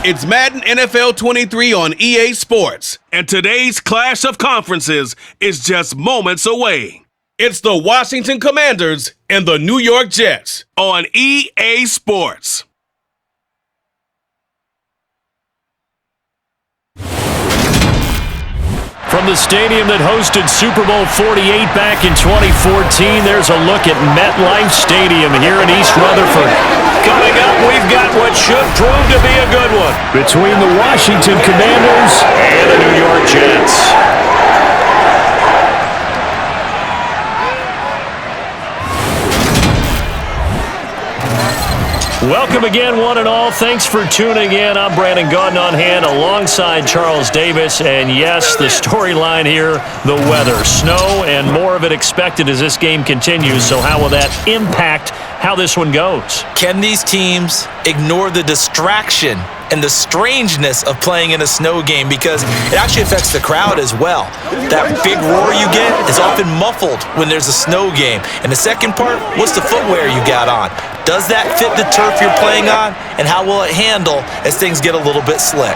It's Madden NFL 23 on EA Sports, and today's clash of conferences is just moments away. It's the Washington Commanders and the New York Jets on EA Sports. From the stadium that hosted Super Bowl 48 back in 2014, there's a look at MetLife Stadium here in East Rutherford. Coming up, we've got what should prove to be a good one between the Washington Commanders and the New York Jets. Welcome again, one and all. Thanks for tuning in. I'm Brandon Gaudin on hand alongside Charles Davis. And yes, the storyline here, the weather. Snow and more of it expected as this game continues. So how will that impact how this one goes? Can these teams ignore the distraction and the strangeness of playing in a snow game, because it actually affects the crowd as well? That big roar you get is often muffled when there's a snow game. And the second part, what's the footwear you got on? Does that fit the turf you're playing on? And how will it handle as things get a little bit slick?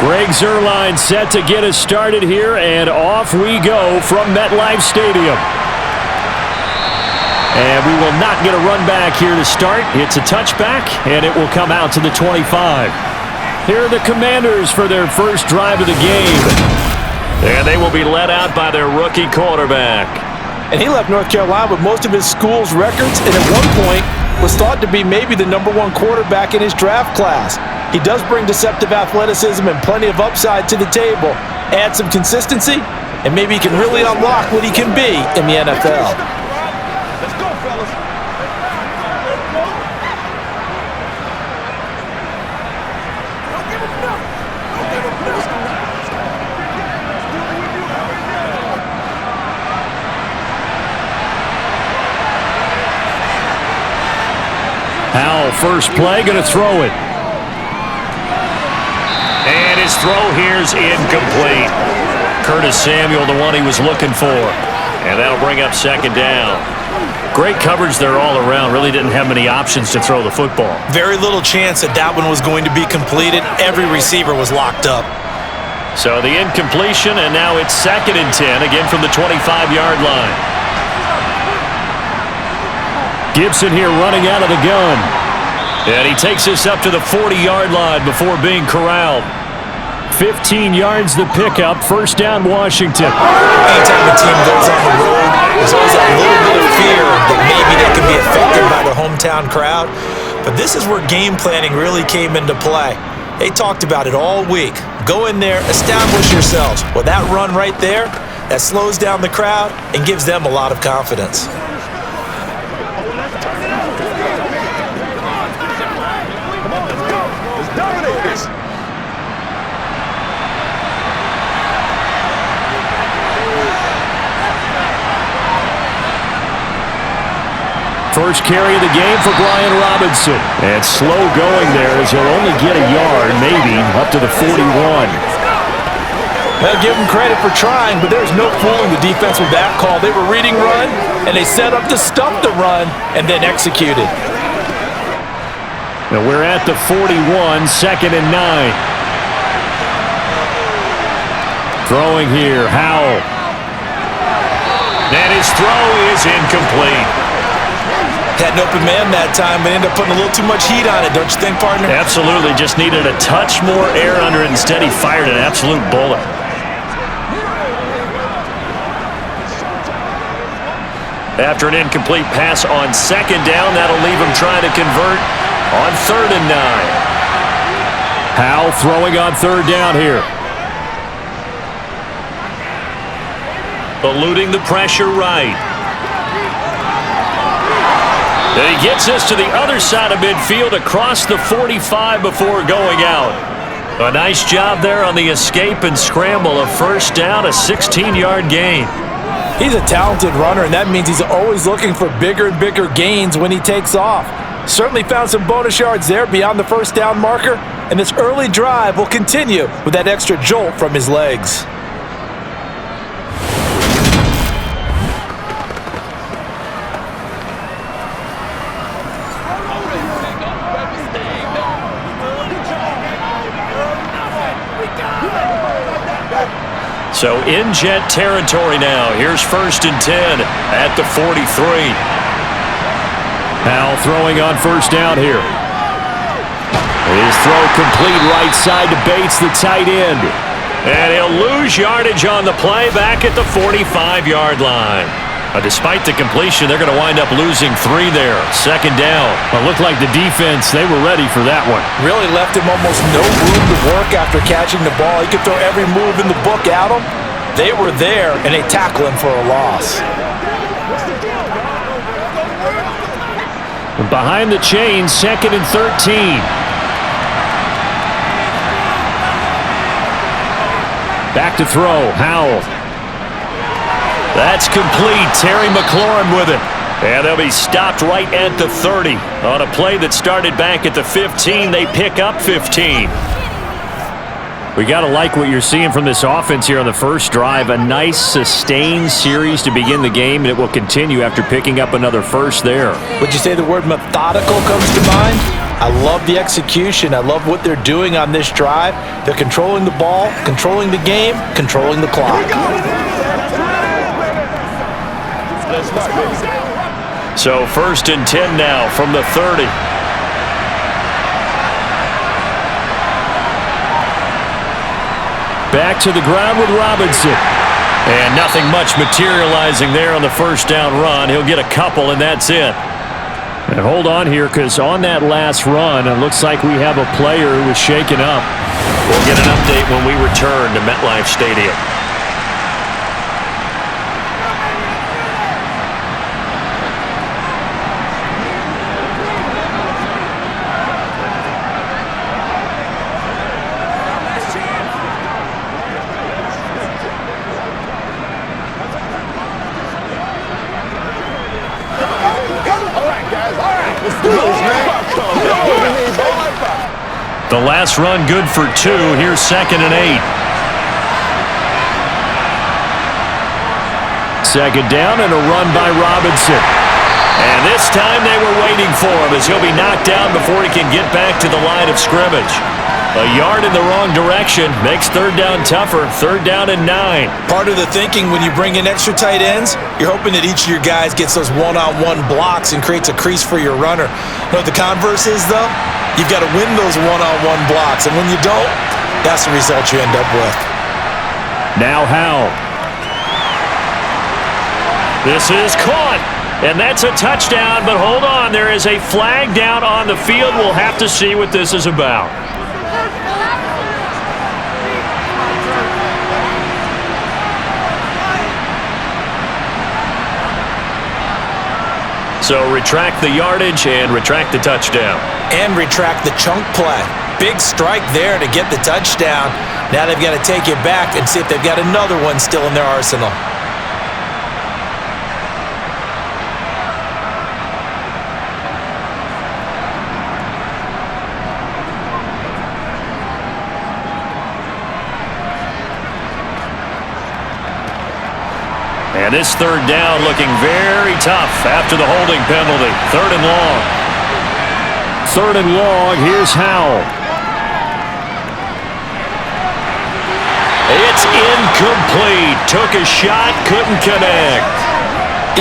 Greg Zuerlein set to get us started here, and off we go from MetLife Stadium. And we will not get a run back here to start. It's a touchback, and it will come out to the 25. Here are the Commanders for their first drive of the game. And they will be led out by their rookie quarterback. And he left North Carolina with most of his school's records, and at one point was thought to be maybe the #1 quarterback in his draft class. He does bring deceptive athleticism and plenty of upside to the table. Add some consistency, and maybe he can really unlock what he can be in the NFL. Let's go, fellas. Howell, first play, going to throw it. And his throw here's incomplete. Curtis Samuel, the one he was looking for. And that'll bring up second down. Great coverage there all around. Really didn't have many options to throw the football. Very little chance that that one was going to be completed. Every receiver was locked up. So the incompletion, and now it's 2nd and 10, again from the 25-yard line. Gibson here running out of the gun. And he takes this up to the 40-yard line before being corralled. 15 yards the pickup. First down, Washington. Anytime a team goes on the road, there's always that little bit of fear that maybe they can be affected by the hometown crowd. But this is where game planning really came into play. They talked about it all week. Go in there, establish yourselves. Well, that run right there, that slows down the crowd and gives them a lot of confidence. First carry of the game for Brian Robinson. And slow going there as he'll only get a yard, maybe, up to the 41. Well, give them credit for trying, but there's no fooling the defense with that call. They were reading run, and they set up to stump the run and then executed. Now we're at the 41, 2nd and 9. Throwing here, Howell. And his throw is incomplete. Had an open man that time, but ended up putting a little too much heat on it, don't you think, partner? Absolutely. Just needed a touch more air under it. Instead, he fired an absolute bullet. After an incomplete pass on 2nd down, that'll leave him trying to convert on 3rd and 9. Howell throwing on third down here. Eluding the pressure right. And he gets this to the other side of midfield across the 45 before going out. A nice job there on the escape and scramble. A first down, a 16-yard gain. He's a talented runner, and that means he's always looking for bigger and bigger gains when he takes off. Certainly found some bonus yards there beyond the first down marker, and this early drive will continue with that extra jolt from his legs. So in Jet territory now. Here's 1st and 10 at the 43. Howell throwing on first down here. His throw complete right side to Bates, the tight end. And he'll lose yardage on the play back at the 45-yard line. Despite the completion, they're going to wind up losing 3 there. 2nd down. It looked like the defense, they were ready for that one. Really left him almost no room to work after catching the ball. He could throw every move in the book at him. They were there, and they tackle him for a loss. Behind the chains, 2nd and 13. Back to throw, Howell. That's complete. Terry McLaurin with it. And they'll be stopped right at the 30. On a play that started back at the 15, they pick up 15. We got to like what you're seeing from this offense here on the first drive. A nice, sustained series to begin the game, and it will continue after picking up another first there. Would you say the word methodical comes to mind? I love the execution. I love what they're doing on this drive. They're controlling the ball, controlling the game, controlling the clock. So 1st and 10 now from the 30. Back to the ground with Robinson. And nothing much materializing there on the first down run. He'll get a couple, and that's it. And hold on here, because on that last run, it looks like we have a player who was shaken up. We'll get an update when we return to MetLife Stadium. The last run good for 2. Here's 2nd and 8. 2nd down and a run by Robinson. And this time they were waiting for him as he'll be knocked down before he can get back to the line of scrimmage. A yard in the wrong direction makes 3rd down tougher. 3rd down and 9. Part of the thinking when you bring in extra tight ends, you're hoping that each of your guys gets those one-on-one blocks and creates a crease for your runner. You know what the converse is, though? You've got to win those one-on-one blocks, and when you don't, that's the result you end up with. Now Howell. This is caught, and that's a touchdown, but hold on, there is a flag down on the field. We'll have to see what this is about. So retract the yardage and retract the touchdown. And retract the chunk play. Big strike there to get the touchdown. Now they've got to take it back and see if they've got another one still in their arsenal. And this 3rd down looking very tough after the holding penalty. 3rd and long. 3rd and long. Here's Howell. It's incomplete. Took a shot, couldn't connect.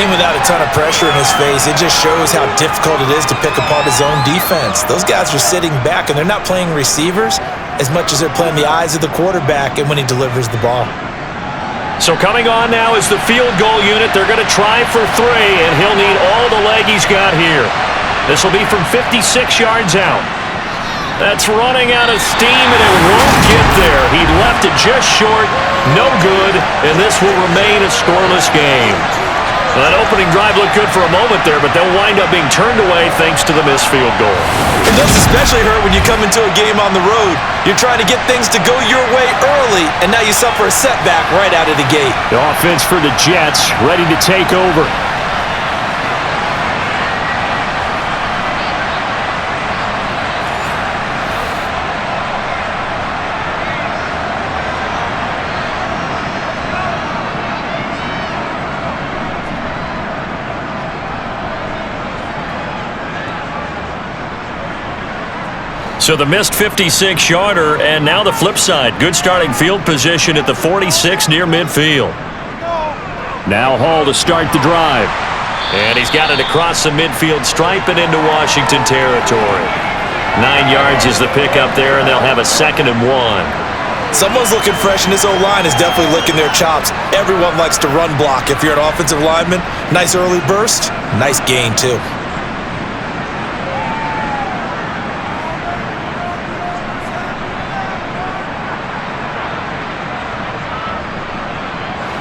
Even without a ton of pressure in his face, it just shows how difficult it is to pick apart his own defense. Those guys are sitting back, and they're not playing receivers as much as they're playing the eyes of the quarterback and when he delivers the ball. So coming on now is the field goal unit. They're going to try for 3, and he'll need all the leg he's got here. This will be from 56 yards out. That's running out of steam, and it won't get there. He left it just short, no good, and this will remain a scoreless game. Well, that opening drive looked good for a moment there, but they'll wind up being turned away thanks to the missed field goal. It does especially hurt when you come into a game on the road. You're trying to get things to go your way early, and now you suffer a setback right out of the gate. The offense for the Jets ready to take over. So the missed 56-yarder, and now the flip side. Good starting field position at the 46 near midfield. Now Hall to start the drive. And he's got it across the midfield stripe and into Washington territory. 9 yards is the pickup there, and they'll have a 2nd and 1. Someone's looking fresh, and this O-line is definitely licking their chops. Everyone likes to run block. If you're an offensive lineman, nice early burst, nice gain too.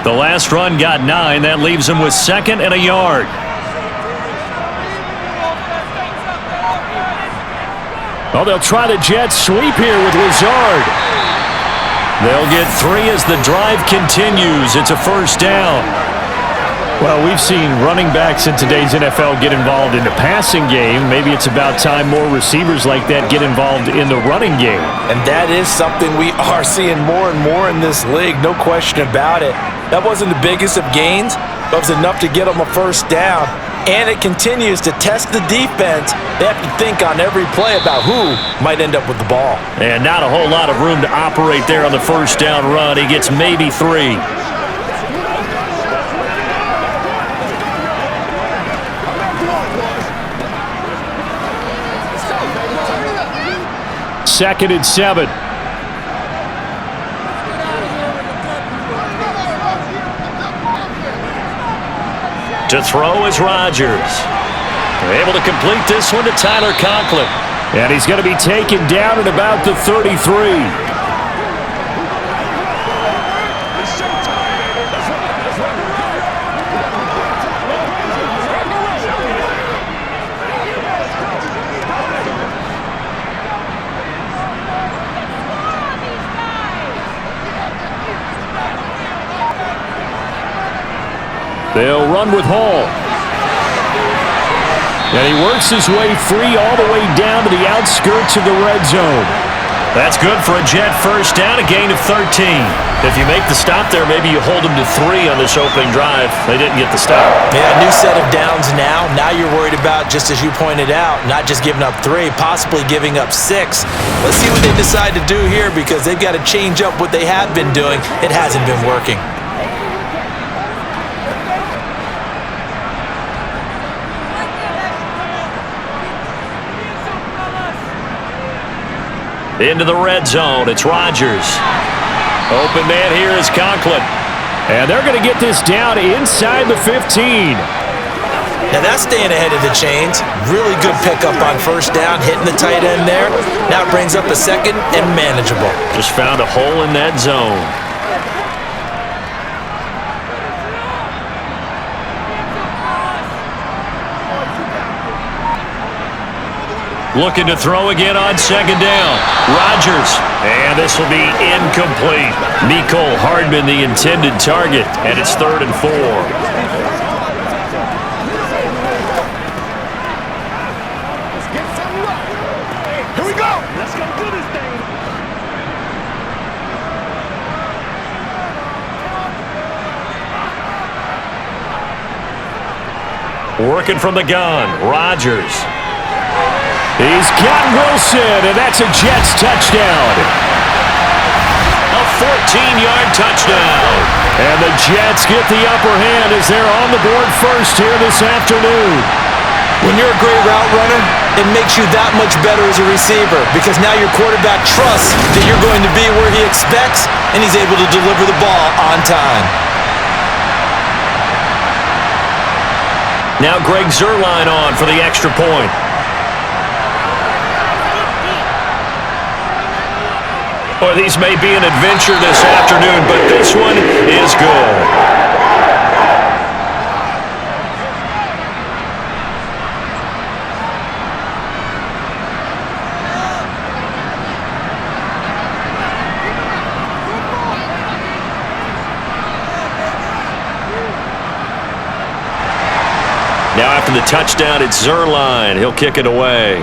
The last run got 9. That leaves him with 2nd and a yard. Oh, they'll try the Jets sweep here with Lazard. They'll get 3 as the drive continues. It's a 1st down. Well, we've seen running backs in today's NFL get involved in the passing game. Maybe it's about time more receivers like that get involved in the running game. And that is something we are seeing more and more in this league, no question about it. That wasn't the biggest of gains, but it was enough to get them a 1st down. And it continues to test the defense. They have to think on every play about who might end up with the ball. And not a whole lot of room to operate there on the 1st down run. He gets maybe 3. Second and 7. To throw is Rodgers. They're able to complete this one to Tyler Conklin. And he's going to be taken down at about the 33. They'll run with Hall. And he works his way free all the way down to the outskirts of the red zone. That's good for a Jet 1st down, a gain of 13. If you make the stop there, maybe you hold them to 3 on this opening drive. They didn't get the stop. Yeah, new set of downs now. Now you're worried about, just as you pointed out, not just giving up 3, possibly giving up 6. Let's see what they decide to do here, because they've got to change up what they have been doing. It hasn't been working. Into the red zone, it's Rodgers. Open man here is Conklin. And they're going to get this down inside the 15. Now that's staying ahead of the chains. Really good pickup on 1st down, hitting the tight end there. Now it brings up a 2nd and manageable. Just found a hole in that zone. Looking to throw again on 2nd down. Rodgers. And this will be incomplete. Mecole Hardman, the intended target. And it's 3rd and 4. Here we go. Let's go do this thing. Working from the gun. Rodgers. He's got Wilson, and that's a Jets touchdown. A 14-yard touchdown. And the Jets get the upper hand as they're on the board first here this afternoon. When you're a great route runner, it makes you that much better as a receiver, because now your quarterback trusts that you're going to be where he expects, and he's able to deliver the ball on time. Now Greg Zuerlein on for the extra point. Or these may be an adventure this afternoon, but this one is good. Now after the touchdown, it's Zerline. He'll kick it away.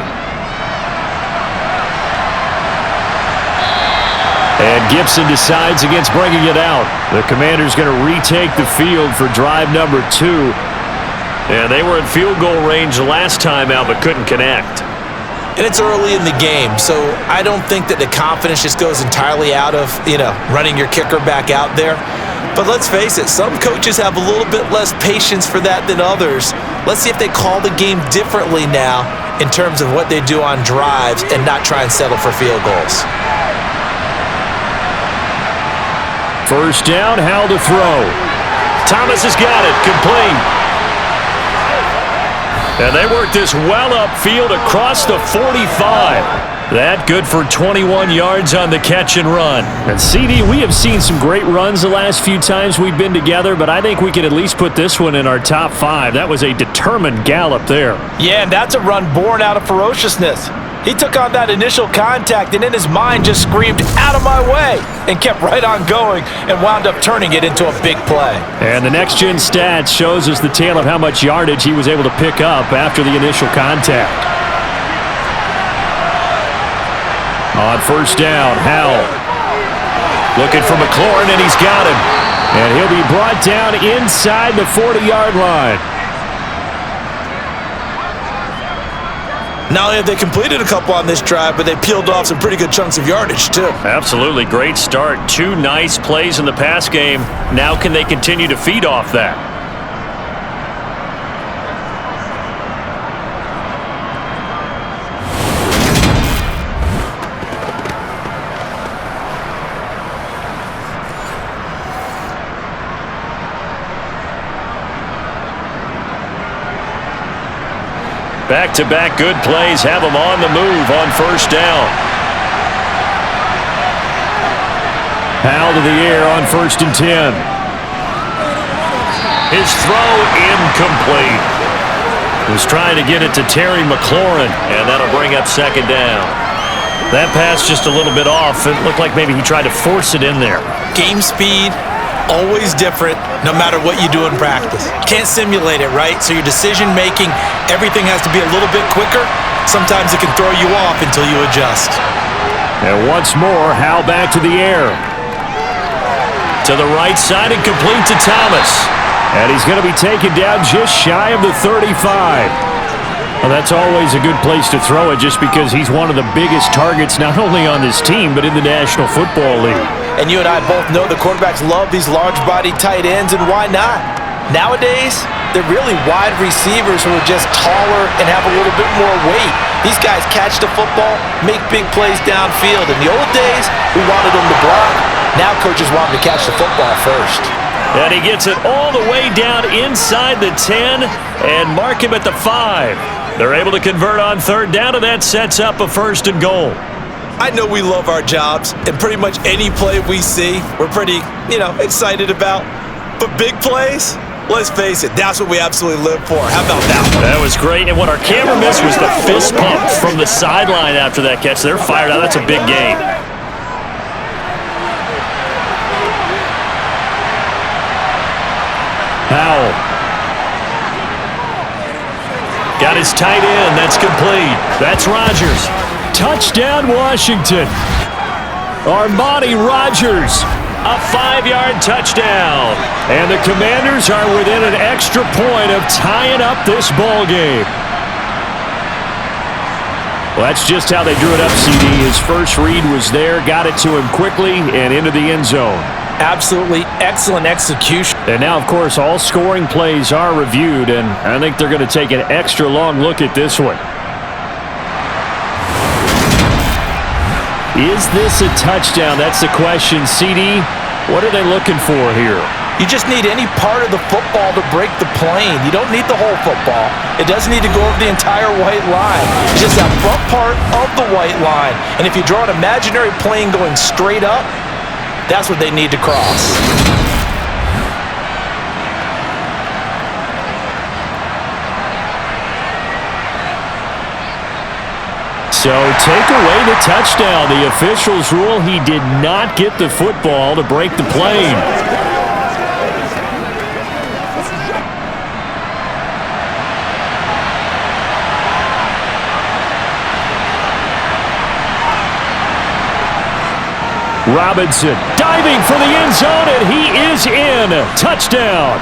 And Gibson decides against bringing it out. The Commanders going to retake the field for drive number 2. And they were in field goal range the last time out but couldn't connect. And it's early in the game, so I don't think that the confidence just goes entirely out of, running your kicker back out there. But let's face it, some coaches have a little bit less patience for that than others. Let's see if they call the game differently now in terms of what they do on drives and not try and settle for field goals. First down, Howell to throw. Thomas has got it, complete. And they work this well upfield across the 45. That good for 21 yards on the catch and run. And CD, we have seen some great runs the last few times we've been together, but I think we could at least put this one in our top 5. That was a determined gallop there. Yeah, and that's a run born out of ferociousness. He took on that initial contact and in his mind just screamed, "Out of my way," and kept right on going and wound up turning it into a big play. And the next-gen stats shows us the tale of how much yardage he was able to pick up after the initial contact. On first down, Howell looking for McLaurin, and he's got him. And he'll be brought down inside the 40-yard line. Not only have they completed a couple on this drive, but they peeled off some pretty good chunks of yardage, too. Absolutely. Great start. 2 nice plays in the pass game. Now can they continue to feed off that? Back-to-back good plays have them on the move on first down. Howell to the air on 1st and 10. His throw incomplete. Was trying to get it to Terry McLaurin, and that'll bring up 2nd down. That pass just a little bit off. It looked like maybe he tried to force it in there. Game speed, always different no matter what you do in practice. Can't simulate it, right? So your decision-making, everything has to be a little bit quicker. Sometimes it can throw you off until you adjust. And once more, Howell back to the air. To the right side and complete to Thomas. And he's going to be taken down just shy of the 35. Well, that's always a good place to throw it just because he's one of the biggest targets not only on this team but in the National Football League. And you and I both know the quarterbacks love these large-body tight ends, and why not? Nowadays, they're really wide receivers who are just taller and have a little bit more weight. These guys catch the football, make big plays downfield. In the old days, we wanted them to block. Now coaches want them to catch the football first. And he gets it all the way down inside the 10 and mark him at the 5. They're able to convert on 3rd down, and that sets up a 1st and goal. I know we love our jobs, and pretty much any play we see, we're pretty, excited about. But big plays, let's face it, that's what we absolutely live for. How about that one? That was great, and what our camera missed was the fist pump from the sideline after that catch. They're fired out. That's a big gain. Howell. Got his tight end. That's complete. That's Rodgers. Touchdown, Washington. Armani Rodgers, a 5-yard touchdown. And the Commanders are within an extra point of tying up this ball game. Well, that's just how they drew it up, CD. His first read was there, got it to him quickly, and into the end zone. Absolutely excellent execution. And now, of course, all scoring plays are reviewed, and I think they're going to take an extra long look at this one. Is this a touchdown? That's the question. CD, what are they looking for here? You just need any part of the football to break the plane. You don't need the whole football. It doesn't need to go over the entire white line. It's just that front part of the white line. And if you draw an imaginary plane going straight up, that's what they need to cross. So take away the touchdown. The officials rule he did not get the football to break the plane. Robinson diving for the end zone, and he is in. Touchdown.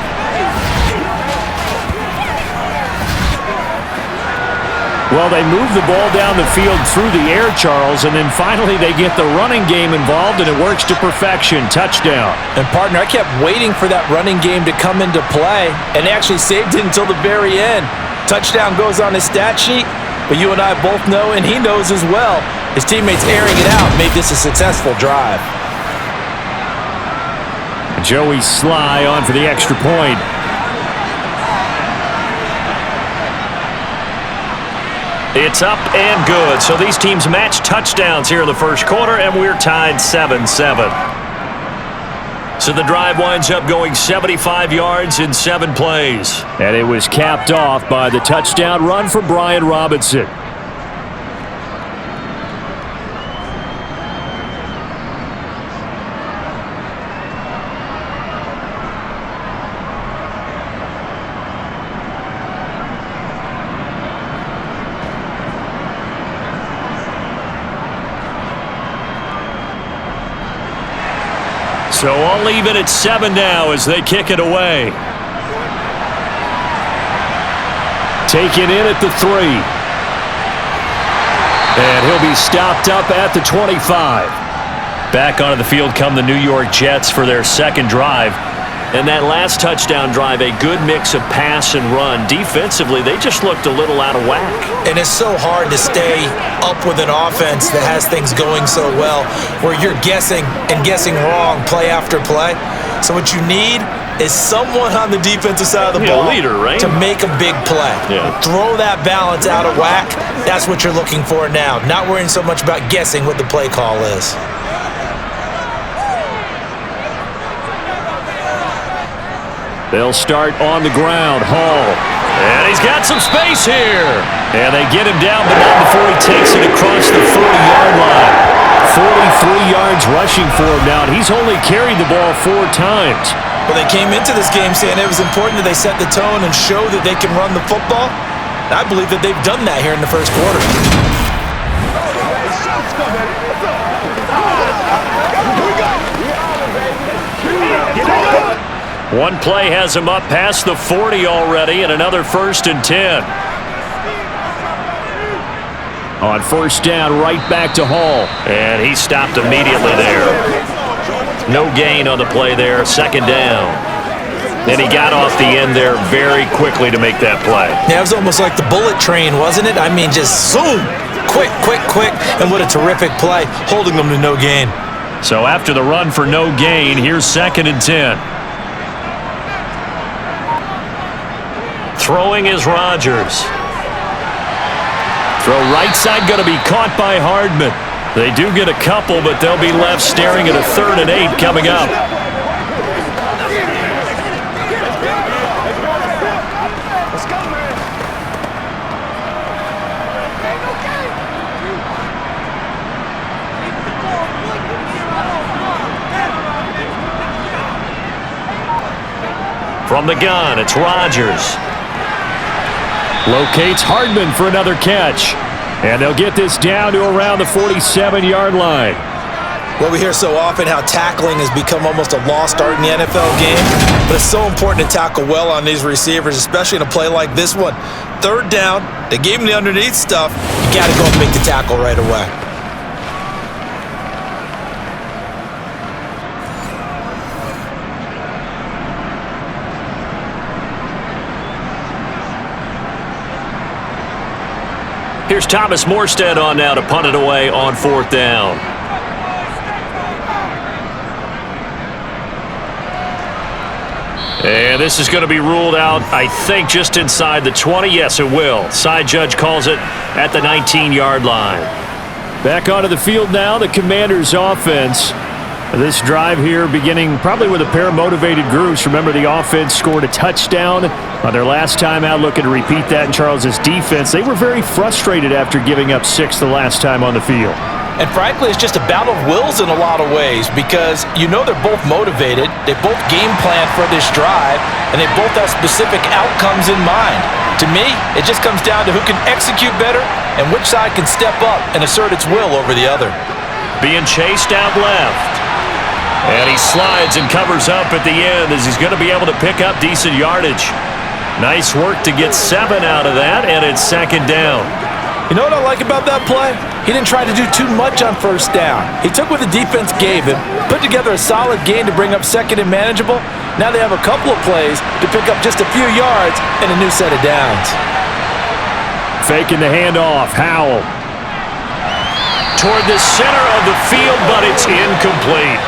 Well, they move the ball down the field through the air, Charles, and then finally they get the running game involved, and it works to perfection. Touchdown. And, partner, I kept waiting for that running game to come into play, and they actually saved it until the very end. Touchdown goes on his stat sheet, but you and I both know, and he knows as well, his teammates airing it out made this a successful drive. Joey Sly on for the extra point. It's up and good. So these teams match touchdowns here in the first quarter, and we're tied 7-7. So the drive winds up going 75 yards in 7 plays. And it was capped off by the touchdown run for Brian Robinson. So all even at 7 now as they kick it away. Taken in at the 3. And he'll be stopped up at the 25. Back onto the field come the New York Jets for their second drive. And that last touchdown drive, a good mix of pass and run. Defensively, they just looked a little out of whack. And it's so hard to stay up with an offense that has things going so well, where you're guessing and guessing wrong play after play. So what you need is someone on the defensive side of the ball leader, right? to make a big play. Yeah. Throw that balance out of whack. That's what you're looking for now. Not worrying so much about guessing what the play call is. They'll start on the ground. Hall. And he's got some space here. And they get him down, but not before he takes it across the 40-yard line. 43 yards rushing for him now, and he's only carried the ball 4 times. Well, they came into this game saying it was important that they set the tone and show that they can run the football. And I believe that they've done that here in the first quarter. One play has him up past the 40 already, and another 1st and 10. On first down, right back to Hall. And he stopped immediately there. No gain on the play there, 2nd down. And he got off the end there very quickly to make that play. Yeah, it was almost like the bullet train, wasn't it? I mean, just zoom, quick, and what a terrific play, holding them to no gain. So after the run for no gain, here's 2nd and 10. Throwing is Rodgers. Throw right side, going to be caught by Hardman. They do get a couple, but they'll be left staring at a 3rd and 8 coming up. Let's go, man. From the gun, it's Rodgers. Locates Hardman for another catch. And they'll get this down to around the 47-yard line. Well, we hear so often how tackling has become almost a lost art in the NFL game, but it's so important to tackle well on these receivers, especially in a play like this one. 3rd down, they gave him the underneath stuff. You got to go and make the tackle right away. Here's Thomas Morstead on now to punt it away on 4th down. And this is going to be ruled out, I think, just inside the 20. Yes, it will. Side judge calls it at the 19-yard line. Back onto the field now, the Commanders' offense. This drive here beginning probably with a pair of motivated groups. Remember, the offense scored a touchdown on their last time out, looking to repeat that in Charles's defense. They were very frustrated after giving up 6 the last time on the field. And frankly, it's just a battle of wills in a lot of ways because you know they're both motivated, they both game plan for this drive, and they both have specific outcomes in mind. To me, it just comes down to who can execute better and which side can step up and assert its will over the other. Being chased out left. And he slides and covers up at the end as he's going to be able to pick up decent yardage. Nice work to get 7 out of that, and it's second down. You know what I like about that play? He didn't try to do too much on first down. He took what the defense gave him, put together a solid gain to bring up second and manageable. Now they have a couple of plays to pick up just a few yards and a new set of downs. Faking the handoff, Howell. Toward the center of the field, but it's incomplete.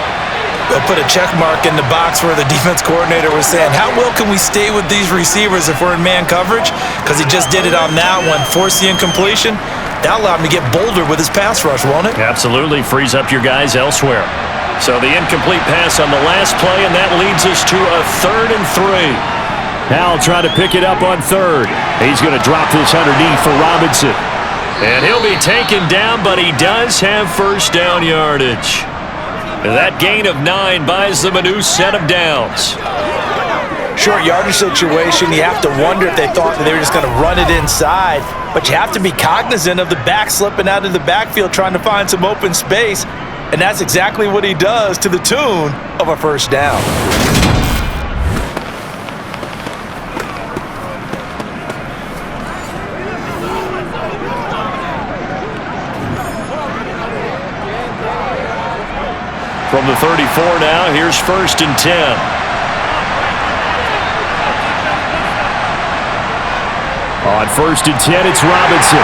They'll put a check mark in the box where the defense coordinator was saying, how well can we stay with these receivers if we're in man coverage? Because he just did it on that one, forced the incompletion. That allowed him to get bolder with his pass rush, won't it? Absolutely, frees up your guys elsewhere. So the incomplete pass on the last play, and that leads us to a 3rd and 3. Howell trying to pick it up on 3rd. He's going to drop this underneath for Robinson. And he'll be taken down, but he does have first down yardage. That gain of 9 buys them a new set of downs. Short yardage situation, you have to wonder if they thought that they were just going to run it inside. But you have to be cognizant of the back slipping out of the backfield trying to find some open space. And that's exactly what he does to the tune of a first down. From the 34 now, here's 1st and 10. On 1st and 10, it's Robinson.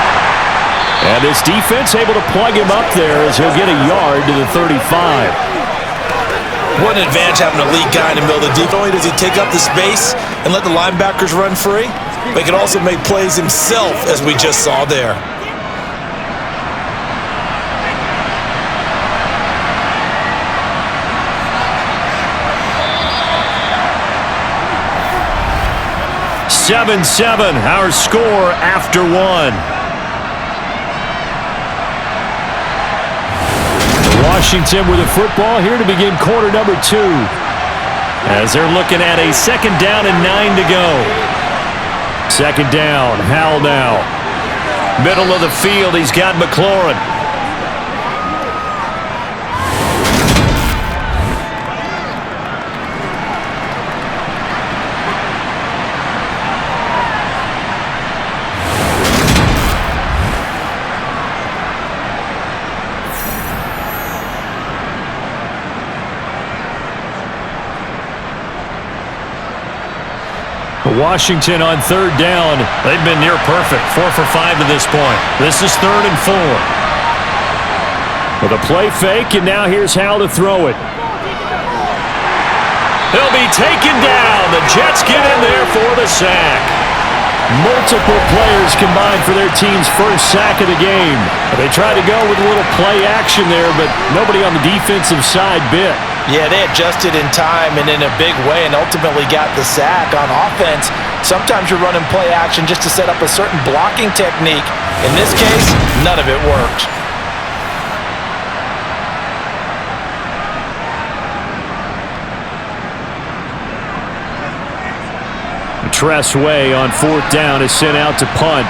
And this defense able to plug him up there as he'll get a yard to the 35. What an advantage having a elite guy in the middle of the defense. Not only does he take up the space and let the linebackers run free, but he can also make plays himself, as we just saw there. Seven, our score after 1. Washington with the football here to begin quarter number 2. As they're looking at a 2nd down and 9 to go. 2nd down, Howell now. Middle of the field, he's got McLaurin. Washington on 3rd down. They've been near perfect, 4 for 5 to this point. This is 3rd and 4. With a play fake, and now here's Howell to throw it. He'll be taken down. The Jets get in there for the sack. Multiple players combined for their team's first sack of the game. They tried to go with a little play action there, but nobody on the defensive side bit. Yeah, they adjusted in time and in a big way and ultimately got the sack. On offense, sometimes you're running play action just to set up a certain blocking technique. In this case, none of it worked. Tress Way on 4th down is sent out to punt.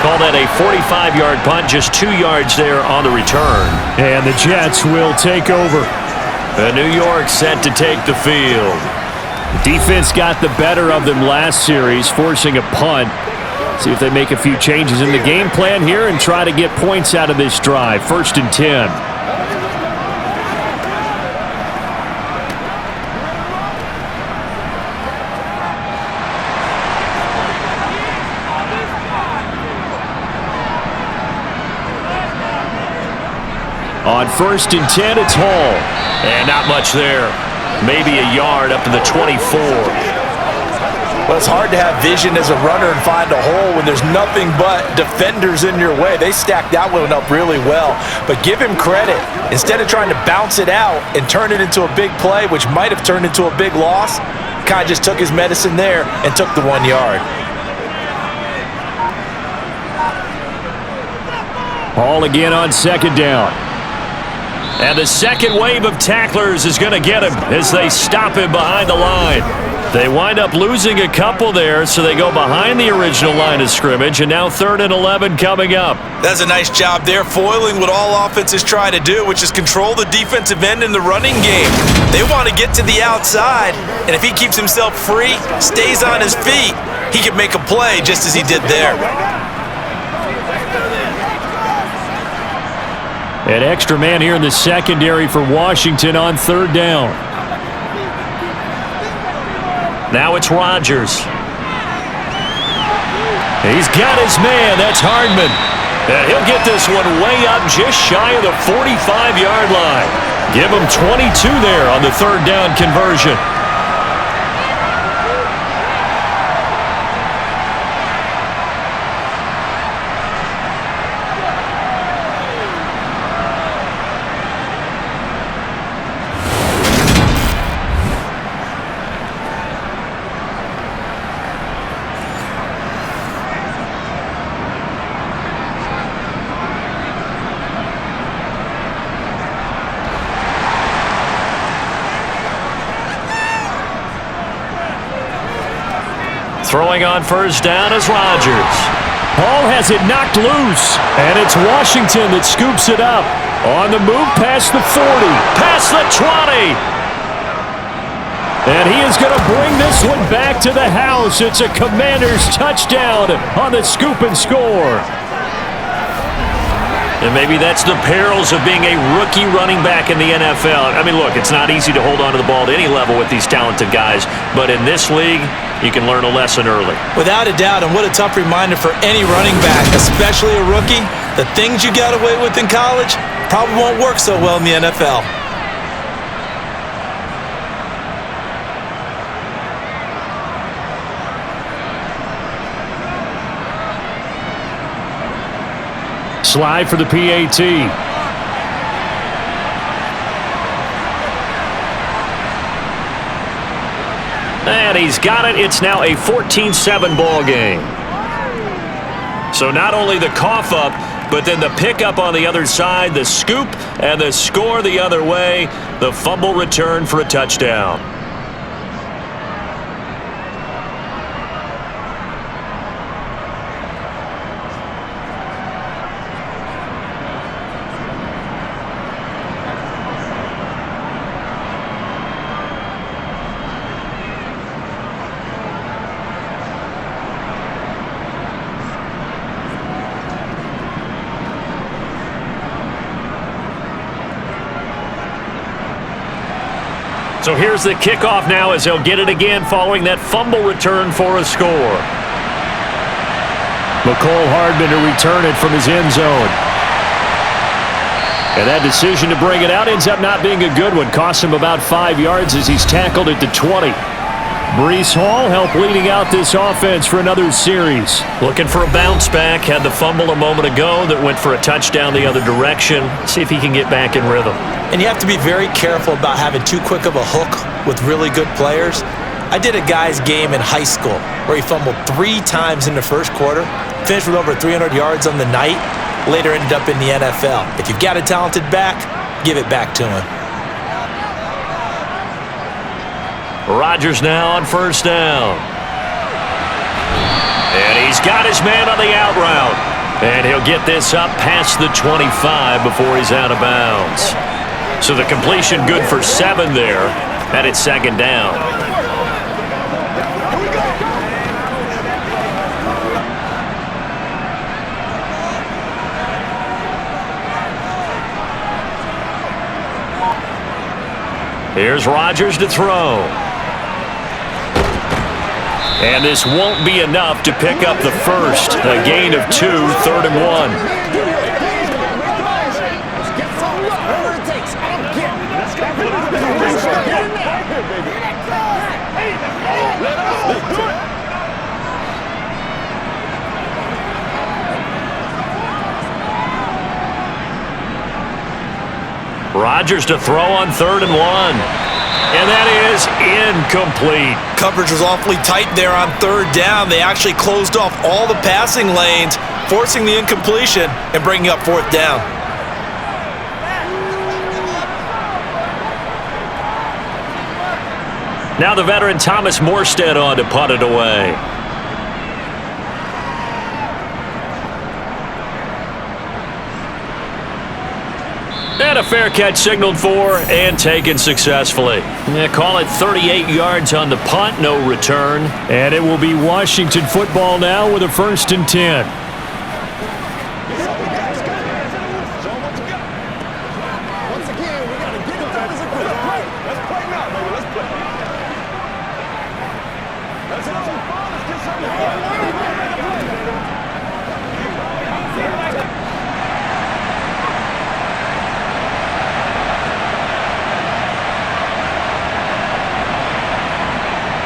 Call that a 45-yard punt, just 2 yards there on the return. And the Jets will take over. New York set to take the field. The defense got the better of them last series, forcing a punt. See if they make a few changes in the game plan here and try to get points out of this drive. 1st and 10. On 1st and 10, it's Hall. And not much there. Maybe a yard up to the 24. Well, it's hard to have vision as a runner and find a hole when there's nothing but defenders in your way. They stacked that one up really well. But give him credit. Instead of trying to bounce it out and turn it into a big play, which might have turned into a big loss, kind of just took his medicine there and took the 1 yard. Hall again on 2nd down. And the second wave of tacklers is going to get him as they stop him behind the line. They wind up losing a couple there, so they go behind the original line of scrimmage, and now 3rd and 11 coming up. That's a nice job there, foiling what all offenses try to do, which is control the defensive end in the running game. They want to get to the outside, and if he keeps himself free, stays on his feet, he can make a play just as he did there. An extra man here in the secondary for Washington on 3rd down. Now it's Rodgers. He's got his man. That's Hardman. And he'll get this one way up just shy of the 45-yard line. Give him 22 there on the 3rd down conversion. Throwing on 1st down is Rodgers. Hall has it knocked loose, and it's Washington that scoops it up. On the move past the 40, past the 20. And he is going to bring this one back to the house. It's a Commanders touchdown on the scoop and score. And maybe that's the perils of being a rookie running back in the NFL. I mean, look, it's not easy to hold on to the ball at any level with these talented guys, but in this league, you can learn a lesson early. Without a doubt, and what a tough reminder for any running back, especially a rookie. The things you got away with in college probably won't work so well in the NFL. Slide for the PAT. And he's got it. It's now a 14-7 ball game. So not only the cough up, but then the pickup on the other side, the scoop, and the score the other way. The fumble return for a touchdown. So here's the kickoff now as they'll get it again following that fumble return for a score. McCole Hardman to return it from his end zone. And that decision to bring it out ends up not being a good one. Costs him about 5 yards as he's tackled at the 20. Breece Hall helped leading out this offense for another series. Looking for a bounce back. Had the fumble a moment ago that went for a touchdown the other direction. See if he can get back in rhythm. And you have to be very careful about having too quick of a hook with really good players. I did a guy's game in high school where he fumbled 3 times in the first quarter, finished with over 300 yards on the night, later ended up in the NFL. If you've got a talented back, give it back to him. Rodgers now on 1st down. And he's got his man on the out route. And he'll get this up past the 25 before he's out of bounds. So the completion good for 7 there. And it's 2nd down. Here's Rodgers to throw. And this won't be enough to pick up the first. A gain of 2, 3rd and 1. Rodgers to throw on 3rd and 1. And that is incomplete. Coverage was awfully tight there on 3rd down. They actually closed off all the passing lanes, forcing the incompletion and bringing up 4th down. Now the veteran Thomas Morstead on to punt it away. And a fair catch signaled for and taken successfully. Yeah, call it 38 yards on the punt, no return. And it will be Washington football now with a 1st and 10.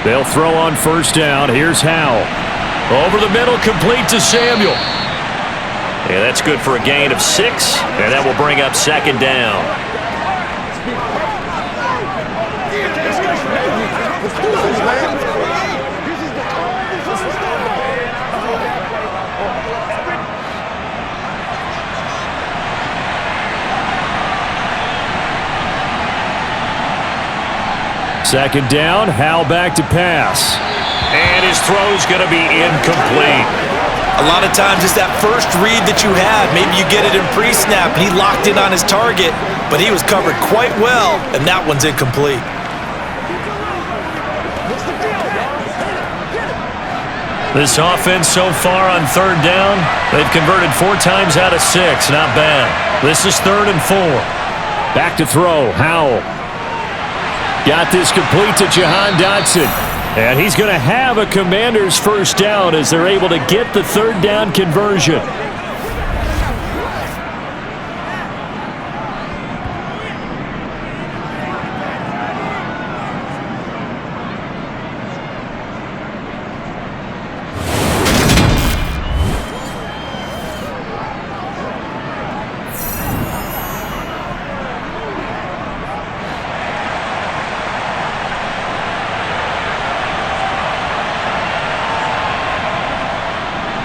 They'll throw on 1st down. Here's Howell. Over the middle, complete to Samuel. Yeah, that's good for a gain of 6, and that will bring up 2nd down. Second down, Howell back to pass. And his throw's going to be incomplete. A lot of times it's that first read that you have. Maybe you get it in pre-snap and he locked in on his target, but he was covered quite well, and that one's incomplete. This offense so far on 3rd down, they've converted 4 times out of 6. Not bad. This is 3rd and 4. Back to throw, Howell. Got this complete to Jahan Dotson. And he's going to have a Commanders 1st down as they're able to get the 3rd down conversion.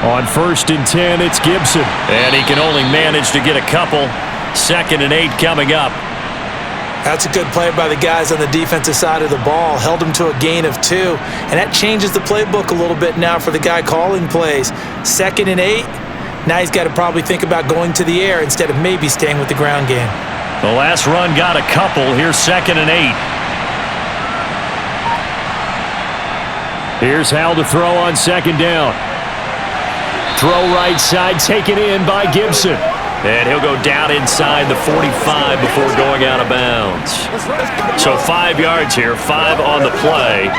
On 1st and 10, it's Gibson. And he can only manage to get a couple. 2nd and 8 coming up. That's a good play by the guys on the defensive side of the ball. Held him to a gain of 2. And that changes the playbook a little bit now for the guy calling plays. 2nd and 8. Now he's got to probably think about going to the air instead of maybe staying with the ground game. The last run got a couple. Here's 2nd and 8. Here's Howell to throw on 2nd down. Throw right side, taken in by Gibson. And he'll go down inside the 45 before going out of bounds. So 5 yards here, 5 on the play.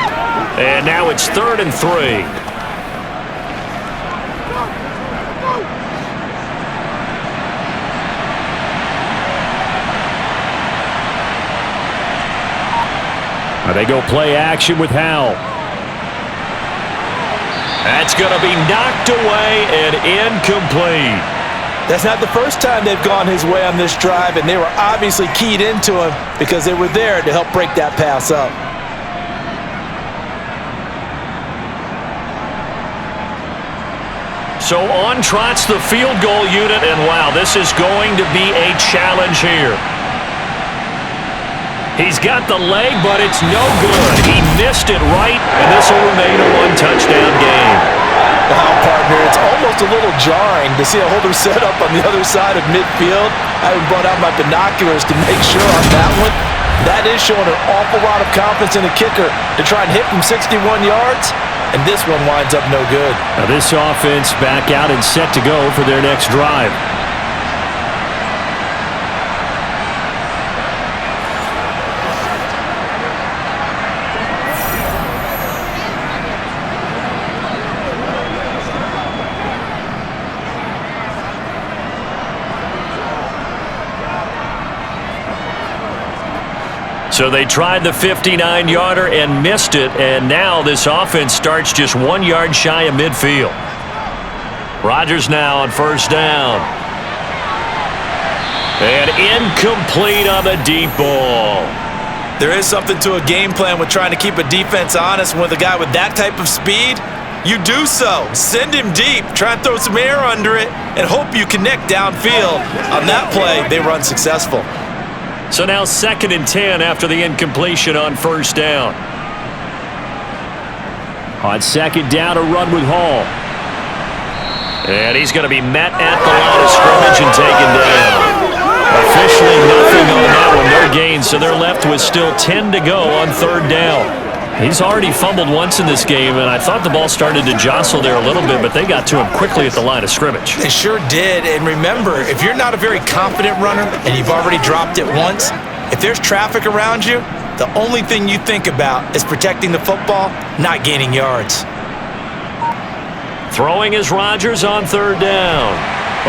And now it's 3rd and 3. They go play action with Howell. That's going to be knocked away and incomplete. That's not the first time they've gone his way on this drive, and they were obviously keyed into him because they were there to help break that pass up. So on trots the field goal unit, and wow, this is going to be a challenge here. He's got the leg, but it's no good. He missed it right, and this will remain a 1-touchdown game. Wow, partner, it's almost a little jarring to see a holder set up on the other side of midfield. I haven't brought out my binoculars to make sure on that one. That is showing an awful lot of confidence in the kicker to try and hit from 61 yards, and this one winds up no good. Now this offense back out and set to go for their next drive. So they tried the 59-yarder and missed it, and now this offense starts just 1 yard shy of midfield. Rodgers now on first down. And incomplete on the deep ball. There is something to a game plan with trying to keep a defense honest. With a guy with that type of speed, you do so. Send him deep. Try and throw some air under it and hope you connect downfield. On that play, they run successful. So now 2nd and 10 after the incompletion on first down. On 2nd down, a run with Hall. And he's going to be met at the line of scrimmage and taken down. Officially nothing on that one, no gain, so they're left with still 10 to go on 3rd down. He's already fumbled once in this game, and I thought the ball started to jostle there a little bit, but they got to him quickly at the line of scrimmage. They sure did, and remember, if you're not a very confident runner and you've already dropped it once, if there's traffic around you, the only thing you think about is protecting the football, not gaining yards. Throwing is Rodgers on 3rd down.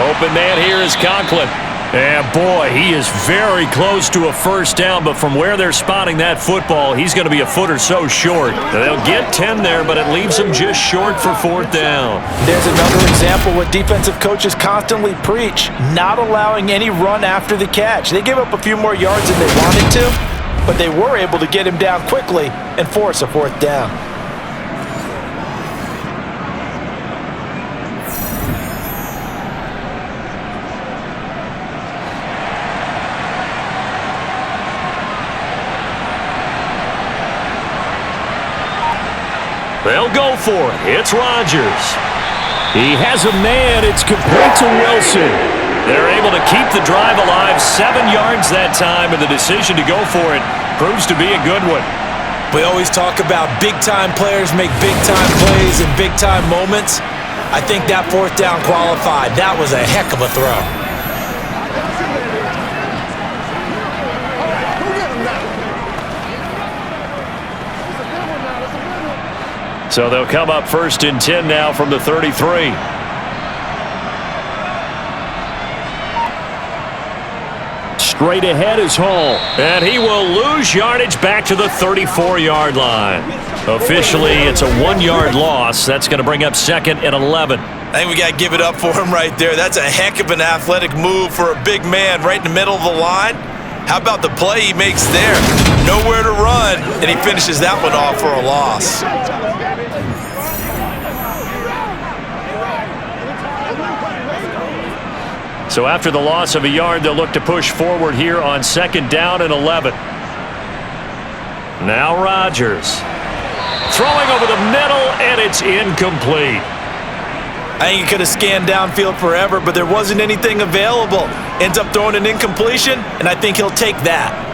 Open man here is Conklin. And boy, he is very close to a first down, but from where they're spotting that football, he's going to be a foot or so short. They'll get 10 there, but it leaves them just short for 4th down. There's another example what defensive coaches constantly preach, not allowing any run after the catch. They gave up a few more yards than they wanted to, but they were able to get him down quickly and force a 4th down. They'll go for it. It's Rodgers. He has a man. It's complete to Wilson. They're able to keep the drive alive. 7 yards that time, and the decision to go for it proves to be a good one. We always talk about big-time players make big-time plays in big-time moments. I think that 4th down qualified. That was a heck of a throw. So they'll come up 1st and 10 now from the 33. Straight ahead is Hall, and he will lose yardage back to the 34-yard line. Officially, it's a 1-yard loss. That's going to bring up 2nd and 11. I think we got to give it up for him right there. That's a heck of an athletic move for a big man right in the middle of the line. How about the play he makes there? Nowhere to run, and he finishes that one off for a loss. So after the loss of a yard, they'll look to push forward here on 2nd down and 11. Now Rodgers. Throwing over the middle, and it's incomplete. I think he could have scanned downfield forever, but there wasn't anything available. Ends up throwing an incompletion, and I think he'll take that.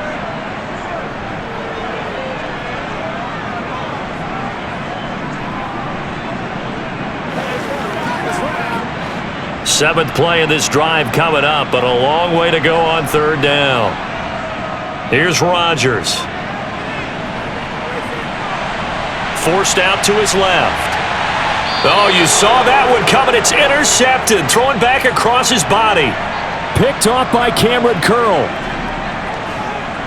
Seventh play of this drive coming up, but a long way to go on 3rd down. Here's Rodgers. Forced out to his left. Oh, you saw that one coming. It's intercepted. Throwing back across his body. Picked off by Cameron Curl.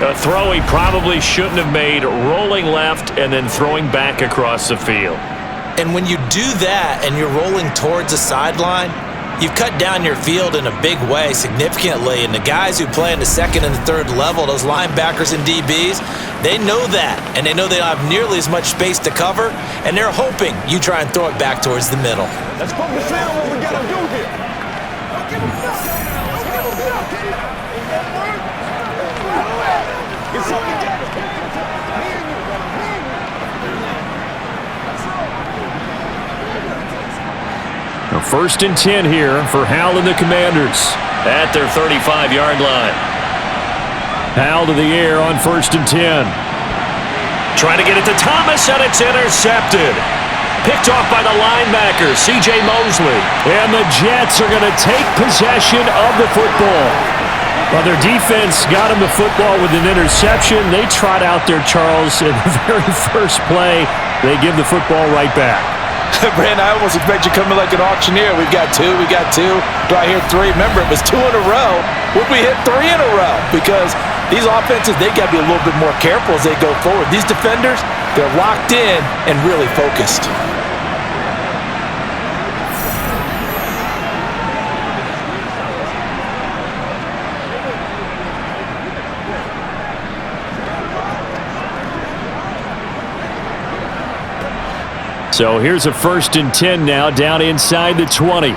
A throw he probably shouldn't have made, rolling left and then throwing back across the field. And when you do that and you're rolling towards the sideline, you've cut down your field in a big way, significantly. And the guys who play in the 2nd and the 3rd level, those linebackers and DBs, they know that. And they know they don't have nearly as much space to cover. And they're hoping you try and throw it back towards the middle. Let's focus in on what we got to do here. A 1st and 10 here for Howell and the Commanders at their 35-yard line. Howell to the air on 1st and 10. Trying to get it to Thomas, and it's intercepted. Picked off by the linebacker, C.J. Mosley. And the Jets are going to take possession of the football. Well, their defense got him the football with an interception. They trot out there, Charles, in the very first play. They give the football right back. Brandon, I almost expect you coming like an auctioneer. We've got 2, do I hear 3? Remember, it was 2 in a row. Would we hit 3 in a row? Because These offenses, they got to be a little bit more careful as they go forward. These defenders, they're locked in and really focused. So here's a 1st and 10 now, down inside the 20.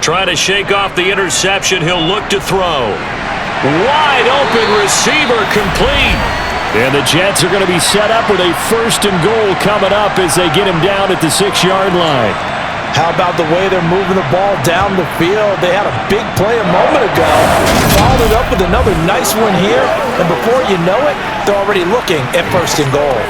Trying to shake off the interception. He'll look to throw. Wide open receiver, complete. And the Jets are going to be set up with a 1st and goal coming up as they get him down at the 6-yard line. How about the way they're moving the ball down the field? They had a big play a moment ago. Followed it up with another nice one here. And before you know it, they're already looking at 1st and goal.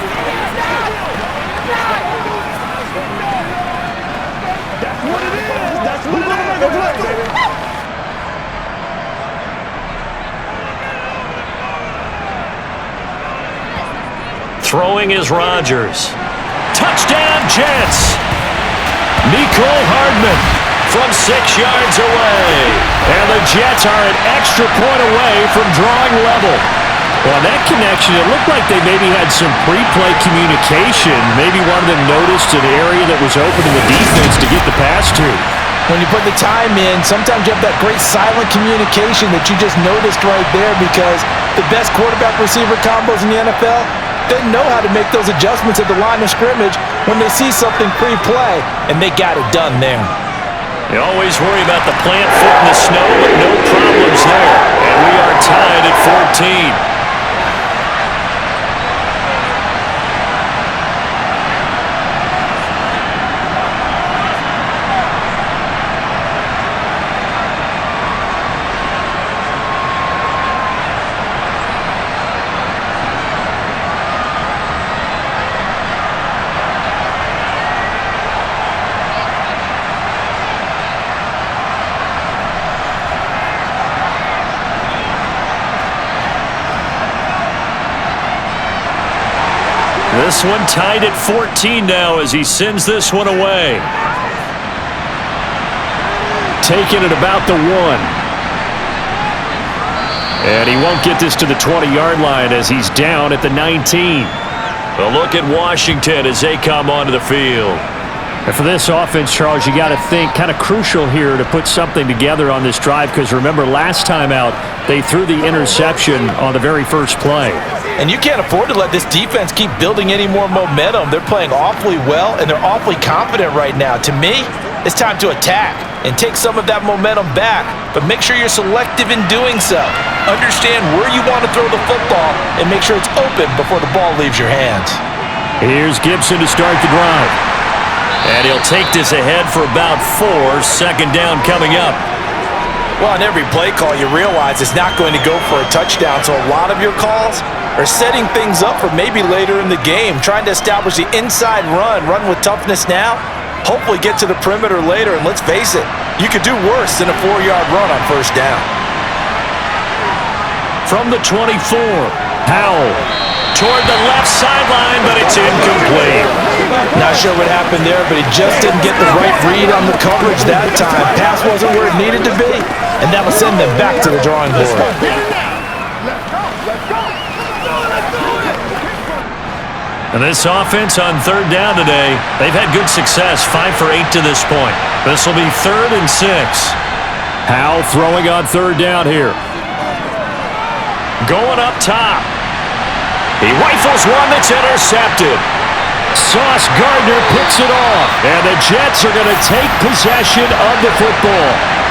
Throwing is Rodgers. Touchdown, Jets. Nicole Hardman from 6 yards away. And the Jets are an extra point away from drawing level. Well, that connection, it looked like they maybe had some pre-play communication. Maybe one of them noticed an area that was open in the defense to get the pass to. When you put the time in, sometimes you have that great silent communication that you just noticed right there, because the best quarterback-receiver combos in the NFL, they know how to make those adjustments at the line of scrimmage when they see something pre-play, and they got it done there. You always worry about the plant foot in the snow, but no problems there. And we are tied at 14. This one tied at 14 now as he sends this one away. Taking it about the 1. And he won't get this to the 20-yard line as he's down at the 19. A look at Washington as they come onto the field. And for this offense, Charles, you got to think kind of crucial here to put something together on this drive, because remember last time out they threw the interception on the very first play. And you can't afford to let this defense keep building any more momentum. They're playing awfully well, and they're awfully confident right now. To me, it's time to attack and take some of that momentum back, but make sure you're selective in doing so. Understand where you want to throw the football and make sure it's open before the ball leaves your hands. Here's Gibson to start the drive. And he'll take this ahead for about 4. 2nd down coming up. Well, on every play call, you realize it's not going to go for a touchdown, so a lot of your calls are setting things up for maybe later in the game, trying to establish the inside run with toughness now, hopefully get to the perimeter later, and let's face it, you could do worse than a 4-yard run on 1st down. From the 24, Howell toward the left sideline, but it's incomplete. Not sure what happened there, but he just didn't get the right read on the coverage that time. Pass wasn't where it needed to be, and that'll send them back to the drawing board. And this offense on 3rd down today, they've had good success, 5 for 8 to this point. This will be 3rd and 6. Howell throwing on 3rd down here. Going up top. He rifles one that's intercepted. Sauce Gardner picks it off, and the Jets are going to take possession of the football.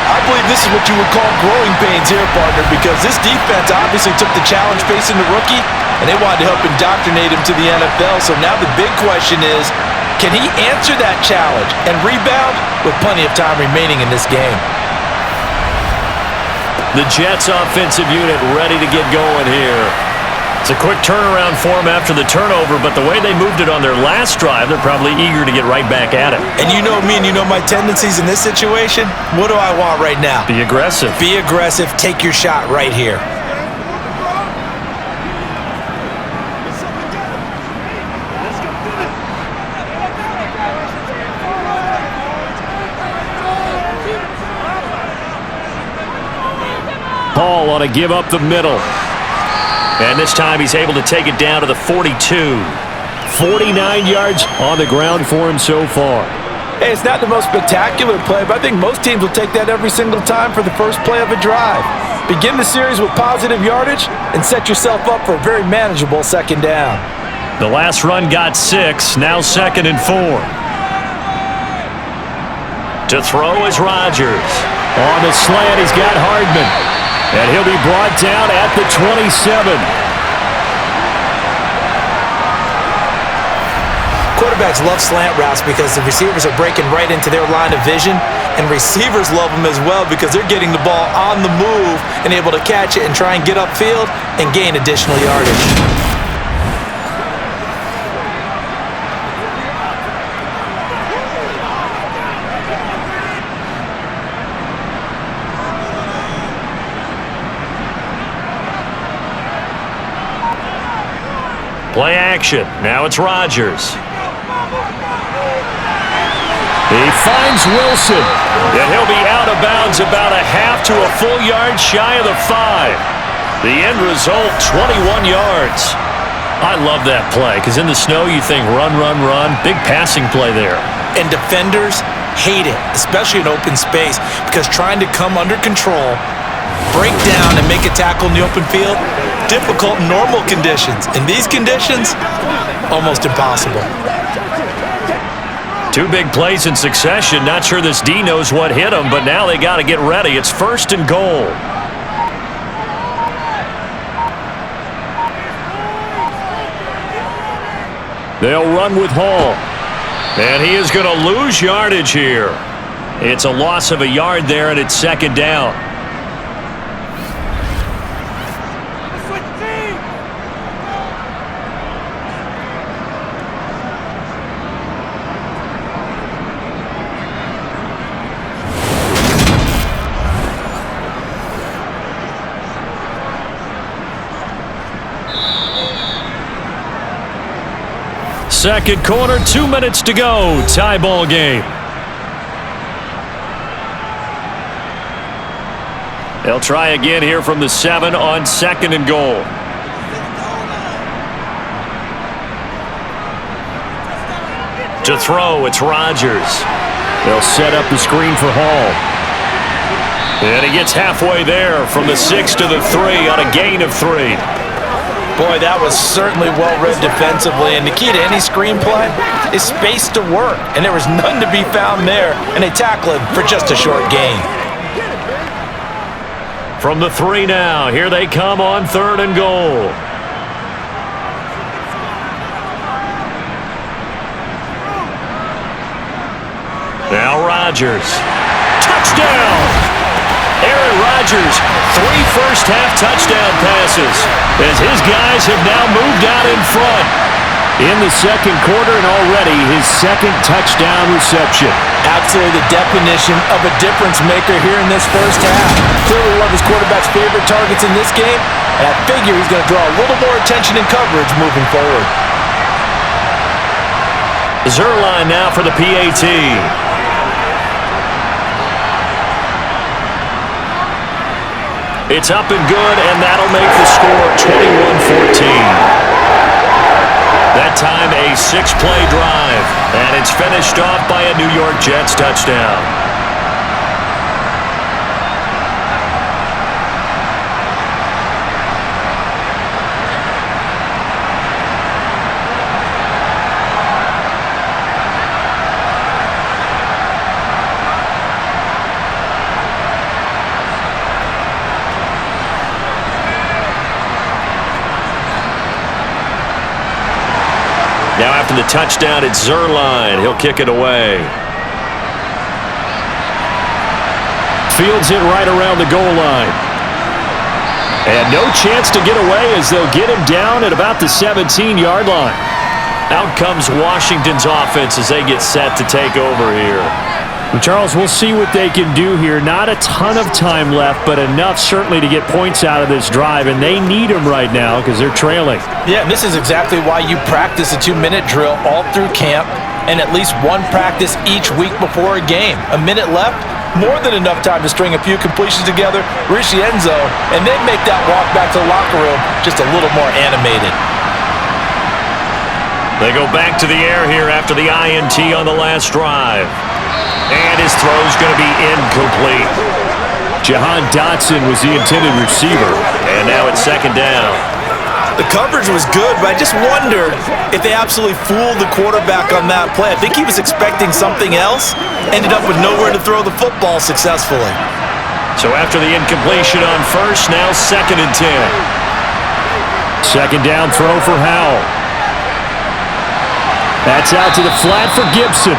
I believe this is what you would call growing pains here, partner, because this defense obviously took the challenge facing the rookie, and they wanted to help indoctrinate him to the NFL. So now the big question is, can he answer that challenge and rebound with plenty of time remaining in this game? The Jets offensive unit ready to get going here. It's a quick turnaround for them after the turnover, but the way they moved it on their last drive, they're probably eager to get right back at it. And you know me and you know my tendencies in this situation. What do I want right now? Be aggressive. Be aggressive. Take your shot right here. Hall on a give up the middle. And this time he's able to take it down to the 42. 49 yards on the ground for him so far. Hey, it's not the most spectacular play, but I think most teams will take that every single time for the first play of a drive. Begin the series with positive yardage and set yourself up for a very manageable second down. The last run got 6, now 2nd and 4. To throw is Rodgers. On the slant, he's got Hardman. And he'll be brought down at the 27. Quarterbacks love slant routes because the receivers are breaking right into their line of vision, and receivers love them as well because they're getting the ball on the move and able to catch it and try and get upfield and gain additional yardage. Play action. Now it's Rodgers. He finds Wilson, and he'll be out of bounds about a half to a full yard shy of the 5. The end result, 21 yards. I love that play because in the snow you think run, run, run. Big passing play there. And defenders hate it, especially in open space, because trying to come under control, break down, and make a tackle in the open field, difficult in normal conditions. In these conditions, almost impossible. 2 big plays in succession. Not sure this D knows what hit him, but now they got to get ready. It's 1st and goal. They'll run with Hall. And he is going to lose yardage here. It's a loss of a yard there, and it's 2nd down. Second quarter, 2 minutes to go. Tie ball game. They'll try again here from the 7 on 2nd and goal. To throw, it's Rodgers. They'll set up the screen for Hall. And he gets halfway there from the 6 to the 3 on a gain of 3. Boy, that was certainly well-read defensively, and the key to any screenplay is space to work, and there was none to be found there, and they tackle it for just a short gain. From the 3 now, here they come on 3rd and goal. Now Rodgers. Touchdown! Aaron Rodgers, 3 first-half touchdown passes as his guys have now moved out in front. In the second quarter and already his 2nd touchdown reception. Absolutely the definition of a difference maker here in this first half. Clearly one of his quarterback's favorite targets in this game, and I figure he's going to draw a little more attention and coverage moving forward. Zuerlein now for the PAT. It's up and good, and that'll make the score 21-14. That time a 6-play drive, and it's finished off by a New York Jets touchdown. Now after the touchdown, it's Zuerlein. He'll kick it away. Fields it right around the goal line. And no chance to get away as they'll get him down at about the 17-yard line. Out comes Washington's offense as they get set to take over here. Well, Charles, we'll see what they can do here. Not a ton of time left, but enough certainly to get points out of this drive, and they need them right now because they're trailing. Yeah, and this is exactly why you practice a 2-minute drill all through camp and at least one practice each week before a game. A minute left, more than enough time to string a few completions together, reach the end zone, and then make that walk back to the locker room just a little more animated. They go back to the air here after the INT on the last drive. And his throw's going to be incomplete. Jahan Dotson was the intended receiver. And now it's second down. The coverage was good, but I just wondered if they absolutely fooled the quarterback on that play. I think he was expecting something else, ended up with nowhere to throw the football successfully. So after the incompletion on first, now 2nd and 10. Second down throw for Howell. That's out to the flat for Gibson.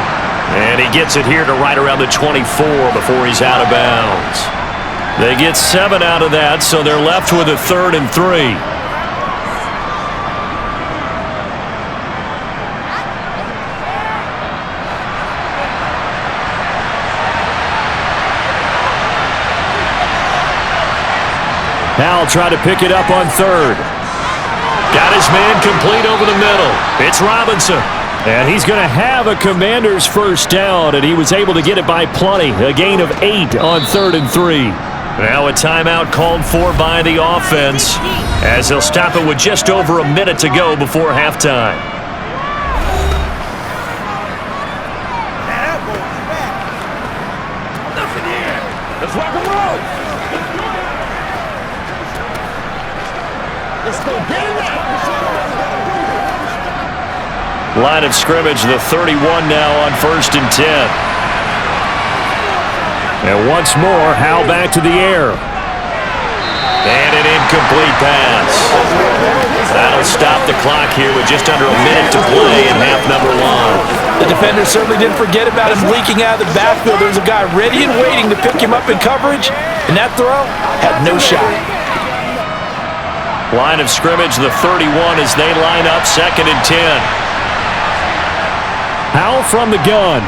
And he gets it here to right around the 24 before he's out of bounds. They get 7 out of that, so they're left with a 3rd and 3. Howell tried to pick it up on 3rd. Got his man complete over the middle. It's Robinson. And he's going to have a Commander's first down, and he was able to get it by plenty. A gain of 8 on 3rd and 3. Now a timeout called for by the offense as they'll stop it with just over a minute to go before halftime. Let's rock and roll. Let's go get it now. Line of scrimmage, the 31 now on 1st and 10. And once more, Howell back to the air. And an incomplete pass. That'll stop the clock here with just under a minute to play in half number 1. The defender certainly didn't forget about him leaking out of the backfield. There was a guy ready and waiting to pick him up in coverage, and that throw had no shot. Line of scrimmage, the 31 as they line up 2nd and 10. Howell from the gun.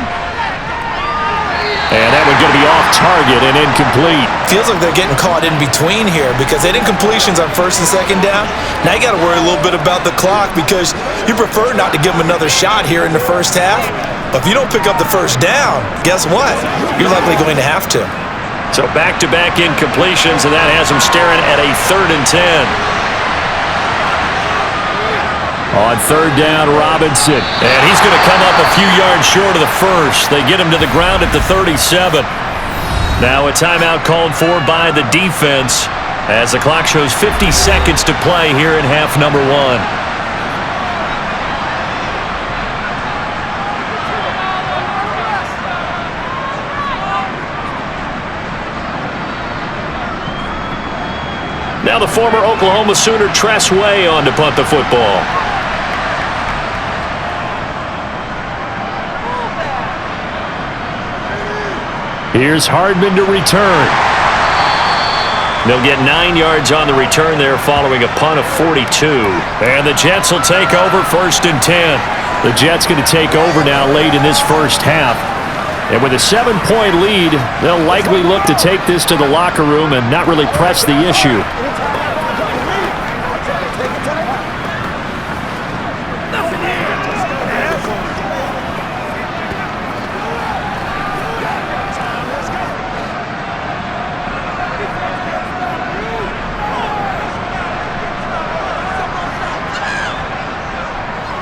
And that one's going to be off target and incomplete. Feels like they're getting caught in between here because they did incompletions on 1st and 2nd down. Now you got to worry a little bit about the clock because you prefer not to give them another shot here in the first half. But if you don't pick up the first down, guess what? You're likely going to have to. So back-to-back incompletions, and that has them staring at a 3rd and 10. On 3rd down, Robinson. And he's going to come up a few yards short of the first. They get him to the ground at the 37. Now a timeout called for by the defense as the clock shows 50 seconds to play here in half number 1. Now the former Oklahoma Sooner Tress Way on to punt the football. Here's Hardman to return. They'll get 9 yards on the return there following a punt of 42. And the Jets will take over 1st and 10. The Jets going to take over now late in this first half. And with a 7-point lead, they'll likely look to take this to the locker room and not really press the issue.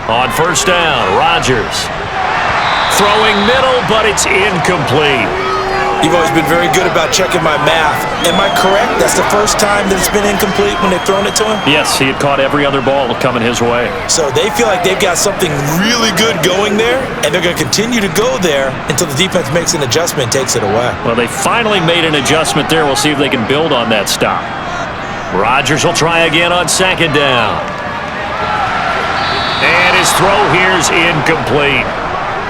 On 1st down, Rodgers. Throwing middle, but it's incomplete. You've always been very good about checking my math. Am I correct? That's the first time that it's been incomplete when they've thrown it to him? Yes, he had caught every other ball coming his way. So they feel like they've got something really good going there, and they're going to continue to go there until the defense makes an adjustment and takes it away. Well, they finally made an adjustment there. We'll see if they can build on that stop. Rodgers will try again on 2nd down. And his throw here's incomplete.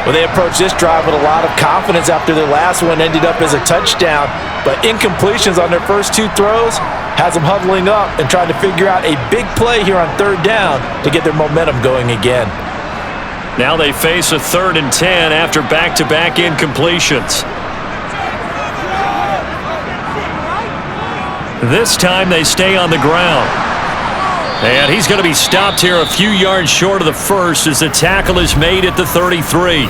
Well, they approached this drive with a lot of confidence after their last one ended up as a touchdown. But incompletions on their first 2 throws has them huddling up and trying to figure out a big play here on 3rd down to get their momentum going again. Now they face a 3rd and 10 after back-to-back incompletions. This time they stay on the ground. And he's going to be stopped here a few yards short of the first as the tackle is made at the 33.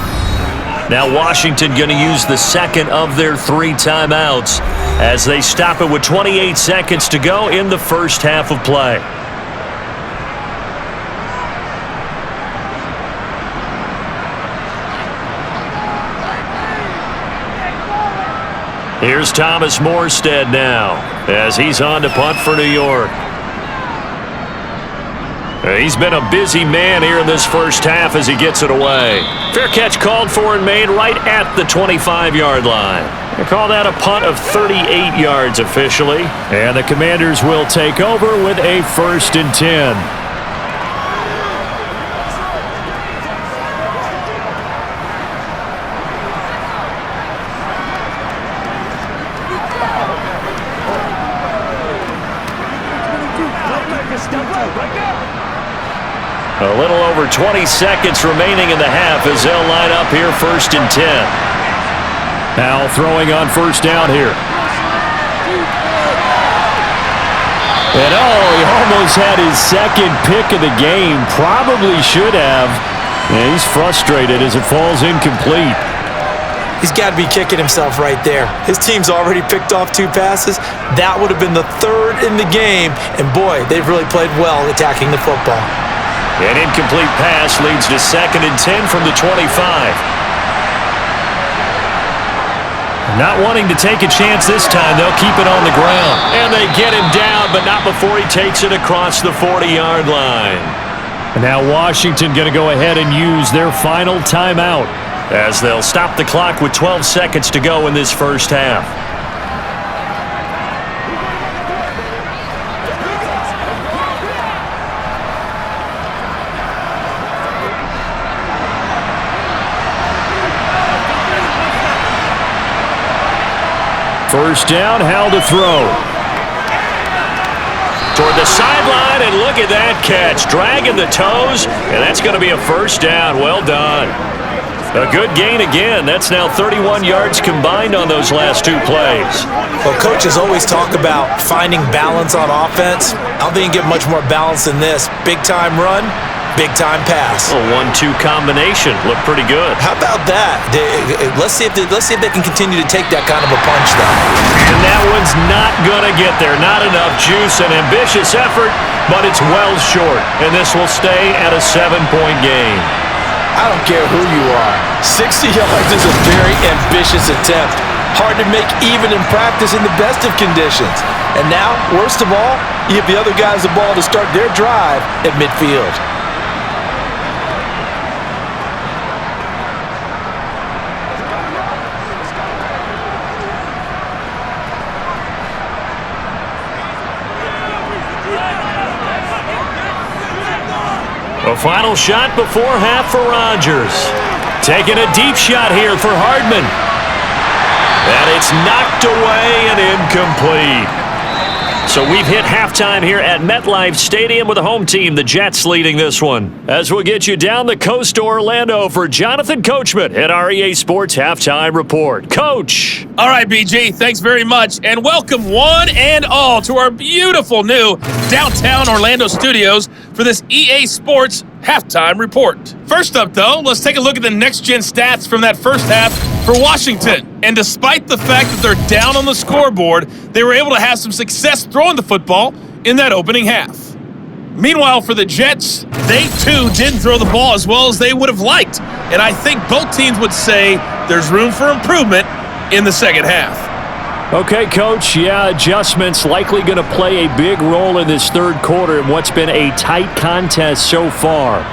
Now Washington going to use the second of their 3 timeouts as they stop it with 28 seconds to go in the first half of play. Here's Thomas Morstead now as he's on to punt for New York. He's been a busy man here in this first half as he gets it away. Fair catch called for and made right at the 25-yard line. They call that a punt of 38 yards officially. And the Commanders will take over with a 1st and 10. A little over 20 seconds remaining in the half as they'll line up here 1st and 10. Now throwing on 1st down here. And he almost had his 2nd pick of the game. Probably should have. And he's frustrated as it falls incomplete. He's got to be kicking himself right there. His team's already picked off 2 passes. That would have been the 3rd in the game. And boy, they've really played well attacking the football. An incomplete pass leads to 2nd and 10 from the 25. Not wanting to take a chance this time, they'll keep it on the ground. And they get him down, but not before he takes it across the 40-yard line. And now Washington going to go ahead and use their final timeout as they'll stop the clock with 12 seconds to go in this first half. First down, how to throw. Toward the sideline, and look at that catch. Dragging the toes, and that's going to be a 1st down. Well done. A good gain again. That's now 31 yards combined on those last 2 plays. Well, coaches always talk about finding balance on offense. I don't think you get much more balance than this. Big-time run, big-time pass. A 1-2 combination. Looked pretty good. How about that? Let's see if they can continue to take that kind of a punch, though. And that one's not going to get there. Not enough juice. An ambitious effort, but it's well short. And this will stay at a 7-point game. I don't care who you are. 60 yards is a very ambitious attempt. Hard to make even in practice in the best of conditions. And now, worst of all, you give the other guys the ball to start their drive at midfield. A final shot before half for Rodgers. Taking a deep shot here for Hardman. And it's knocked away and incomplete. So we've hit halftime here at MetLife Stadium with the home team, the Jets, leading this one. As we'll get you down the coast to Orlando for Jonathan Coachman at our EA Sports Halftime Report. Coach! All right, BG, thanks very much, and welcome one and all to our beautiful new downtown Orlando studios for this EA Sports Halftime Report. First up, though, let's take a look at the next-gen stats from that first half for Washington. And despite the fact that they're down on the scoreboard, they were able to have some success throwing the football in that opening half. Meanwhile, for the Jets, they too didn't throw the ball as well as they would have liked. And I think both teams would say there's room for improvement in the second half. Okay, Coach, adjustments likely going to play a big role in this third quarter in what's been a tight contest so far.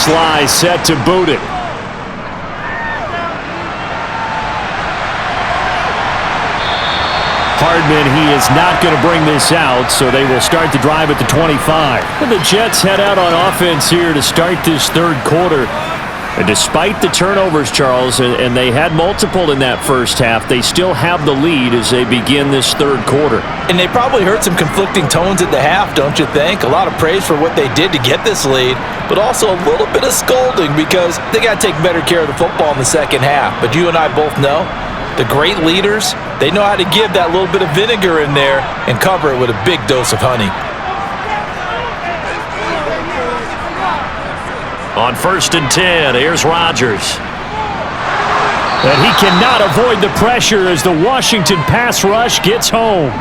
Sly set to boot it. Hardman, he is not going to bring this out, so they will start the drive at the 25. And the Jets head out on offense here to start this third quarter. And despite the turnovers, Charles, and they had multiple in that first half, they still have the lead as they begin this third quarter. And they probably heard some conflicting tones at the half, don't you think? A lot of praise for what they did to get this lead, but also a little bit of scolding because they got to take better care of the football in the second half. But you and I both know the great leaders, they know how to give that little bit of vinegar in there and cover it with a big dose of honey. On 1st and 10, here's Rodgers. And he cannot avoid the pressure as the Washington pass rush gets home.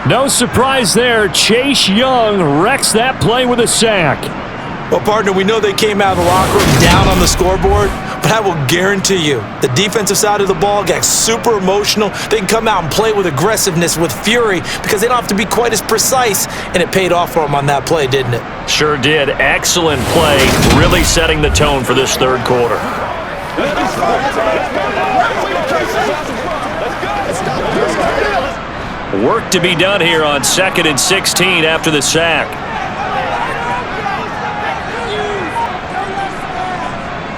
No surprise there, Chase Young wrecks that play with a sack. Well, partner, we know they came out of the locker room down on the scoreboard, but I will guarantee you the defensive side of the ball got super emotional. They can come out and play with aggressiveness, with fury, because they don't have to be quite as precise, and it paid off for them on that play, didn't it? Sure did. Excellent play, really setting the tone for this third quarter. Work to be done here on 2nd and 16 after the sack.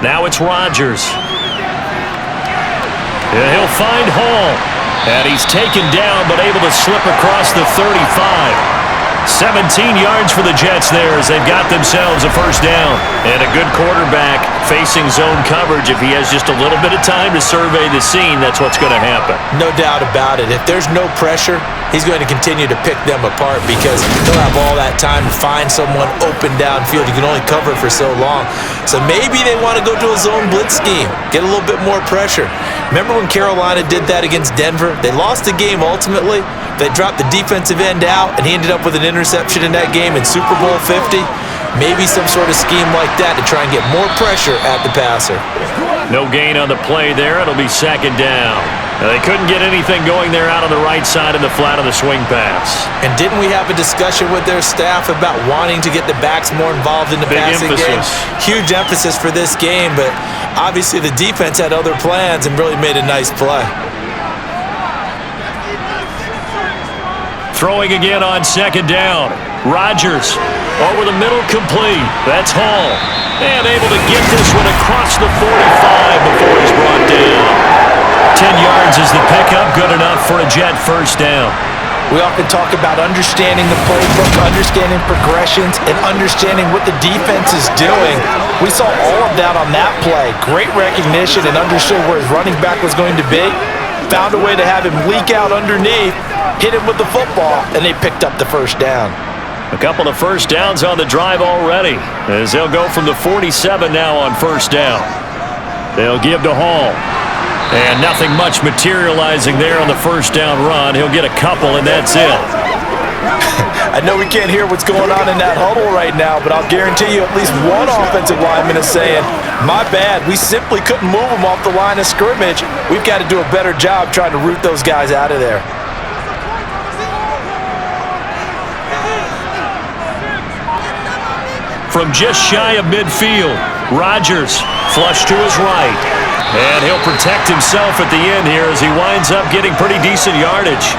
Now it's Rodgers. And he'll find Hall. And he's taken down but able to slip across the 35. 17 yards for the Jets there as they've got themselves a first down. And a good quarterback facing zone coverage. If he has just a little bit of time to survey the scene, that's what's going to happen. No doubt about it. If there's no pressure, he's going to continue to pick them apart because he'll have all that time to find someone open downfield. You can only cover it for so long. So maybe they want to go to a zone blitz scheme, get a little bit more pressure. Remember when Carolina did that against Denver? They lost the game ultimately. They dropped the defensive end out, and he ended up with an interception in that game in Super Bowl 50. Maybe some sort of scheme like that to try and get more pressure at the passer. No gain on the play there. It'll be 2nd down. Now, they couldn't get anything going there out on the right side of the flat of the swing pass. And didn't we have a discussion with their staff about wanting to get the backs more involved in the passing game? Huge emphasis for this game, but obviously the defense had other plans and really made a nice play. Throwing again on 2nd down. Rodgers over the middle, complete. That's Hall. And able to get this one across the 45 before he's brought down. 10 yards is the pickup, good enough for a Jet first down. We often talk about understanding the playbook, understanding progressions, and understanding what the defense is doing. We saw all of that on that play. Great recognition and understood where his running back was going to be. Found a way to have him leak out underneath, hit him with the football, and they picked up the first down. A couple of first downs on the drive already, as they'll go from the 47 now on first down. They'll give to Hall. And nothing much materializing there on the first down run. He'll get a couple, and that's it. I know we can't hear what's going on in that huddle right now, but I'll guarantee you at least one offensive lineman is saying, my bad, we simply couldn't move them off the line of scrimmage. We've got to do a better job trying to root those guys out of there. From just shy of midfield, Rodgers flush to his right. And he'll protect himself at the end here as he winds up getting pretty decent yardage.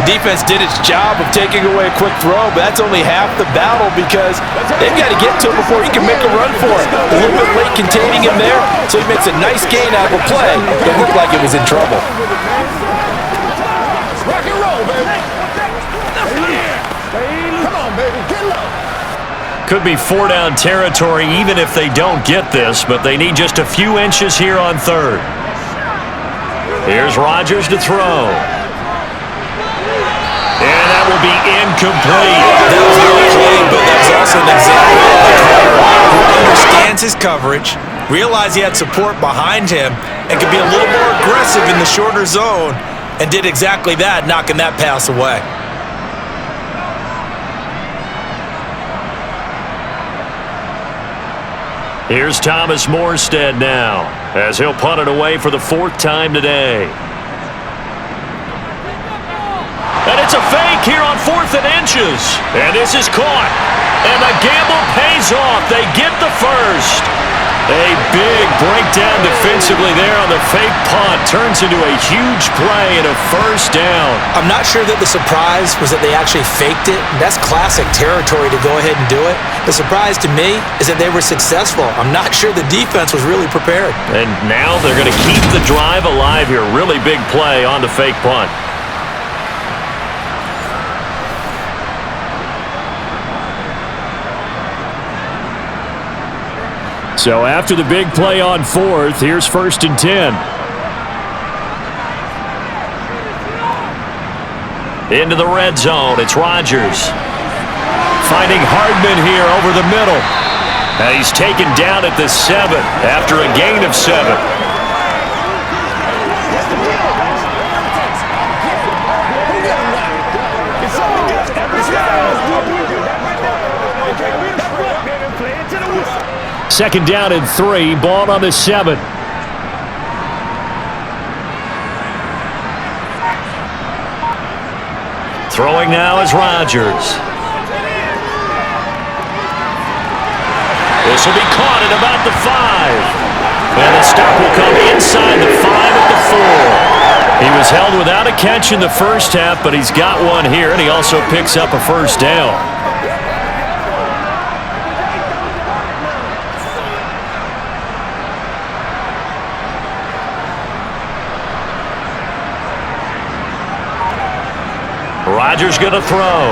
The defense did its job of taking away a quick throw, but that's only half the battle because they've got to get to him before he can make a run for it. A little bit late containing him there, so he makes a nice gain out of a play that looked like it was in trouble. Rock and roll, baby. Come on, baby. Get low. Could be 4-down territory even if they don't get this, but they need just a few inches here on 3rd. Here's Rodgers to throw. And that will be incomplete. That was really clean, but that was also an example of a player who understands his coverage, realized he had support behind him, and could be a little more aggressive in the shorter zone, and did exactly that, knocking that pass away. Here's Thomas Morstead now, as he'll punt it away for the 4th time today. And it's a fake here on 4th and inches. And this is caught. And the gamble pays off. They get the first. A big breakdown defensively there on the fake punt. Turns into a huge play and a first down. I'm not sure that the surprise was that they actually faked it. That's classic territory to go ahead and do it. The surprise to me is that they were successful. I'm not sure the defense was really prepared. And now they're going to keep the drive alive here. Really big play on the fake punt. So after the big play on fourth, here's 1st and 10. Into the red zone, it's Rodgers. Finding Hardman here over the middle. And he's taken down at the 7 after a gain of 7. Second down and 3, ball on the 7. Throwing now is Rodgers. This will be caught at about the 5. And the stop will come inside the 5 at the 4. He was held without a catch in the first half, but he's got one here, and he also picks up a first down. Rodgers going to throw.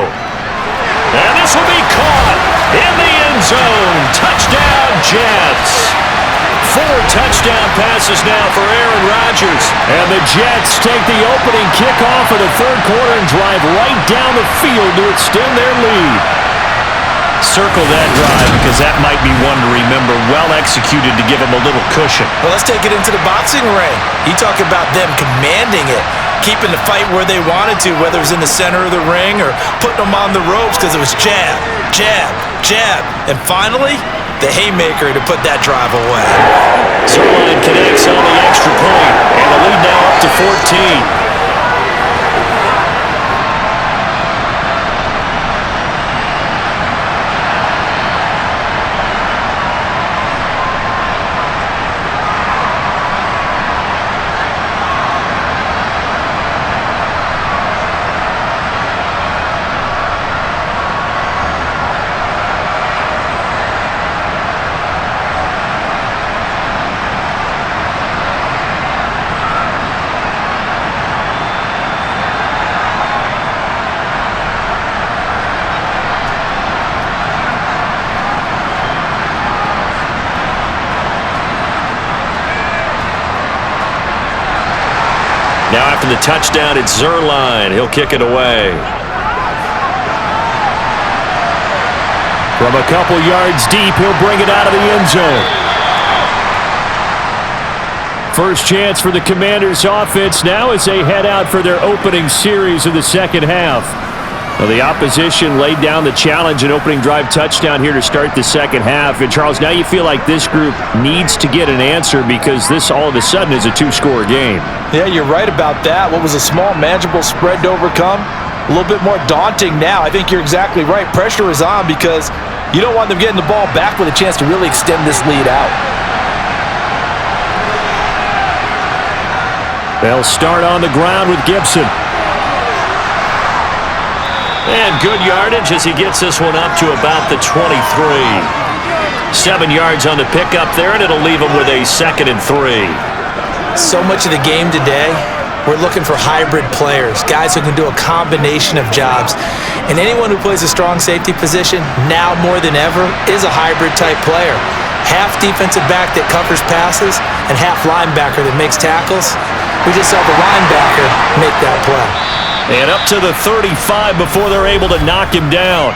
And this will be caught in the end zone. Touchdown, Jets. 4 touchdown passes now for Aaron Rodgers. And the Jets take the opening kickoff of the third quarter and drive right down the field to extend their lead. Circle that drive because that might be one to remember. Well executed to give them a little cushion. Well, let's take it into the boxing ring. You talk about them commanding it, keeping the fight where they wanted to, whether it was in the center of the ring or putting them on the ropes because it was jab, jab, jab. And finally, the haymaker to put that drive away. Zerline connects on the extra point, and the lead now up to 14. Now after the touchdown, it's Zerline. He'll kick it away. From a couple yards deep, he'll bring it out of the end zone. First chance for the Commanders' offense now as they head out for their opening series of the second half. Well, the opposition laid down the challenge and opening drive touchdown here to start the second half. And, Charles, now you feel like this group needs to get an answer because this all of a sudden is a two-score game. Yeah, you're right about that. What was a small, manageable spread to overcome? A little bit more daunting now. I think you're exactly right. Pressure is on because you don't want them getting the ball back with a chance to really extend this lead out. They'll start on the ground with Gibson. And good yardage as he gets this one up to about the 23. 7 yards on the pickup there, and it'll leave him with a 2nd and 3. So much of the game today, we're looking for hybrid players, guys who can do a combination of jobs. And anyone who plays a strong safety position, now more than ever, is a hybrid type player. Half defensive back that covers passes and half linebacker that makes tackles. We just saw the linebacker make that play. And up to the 35 before they're able to knock him down.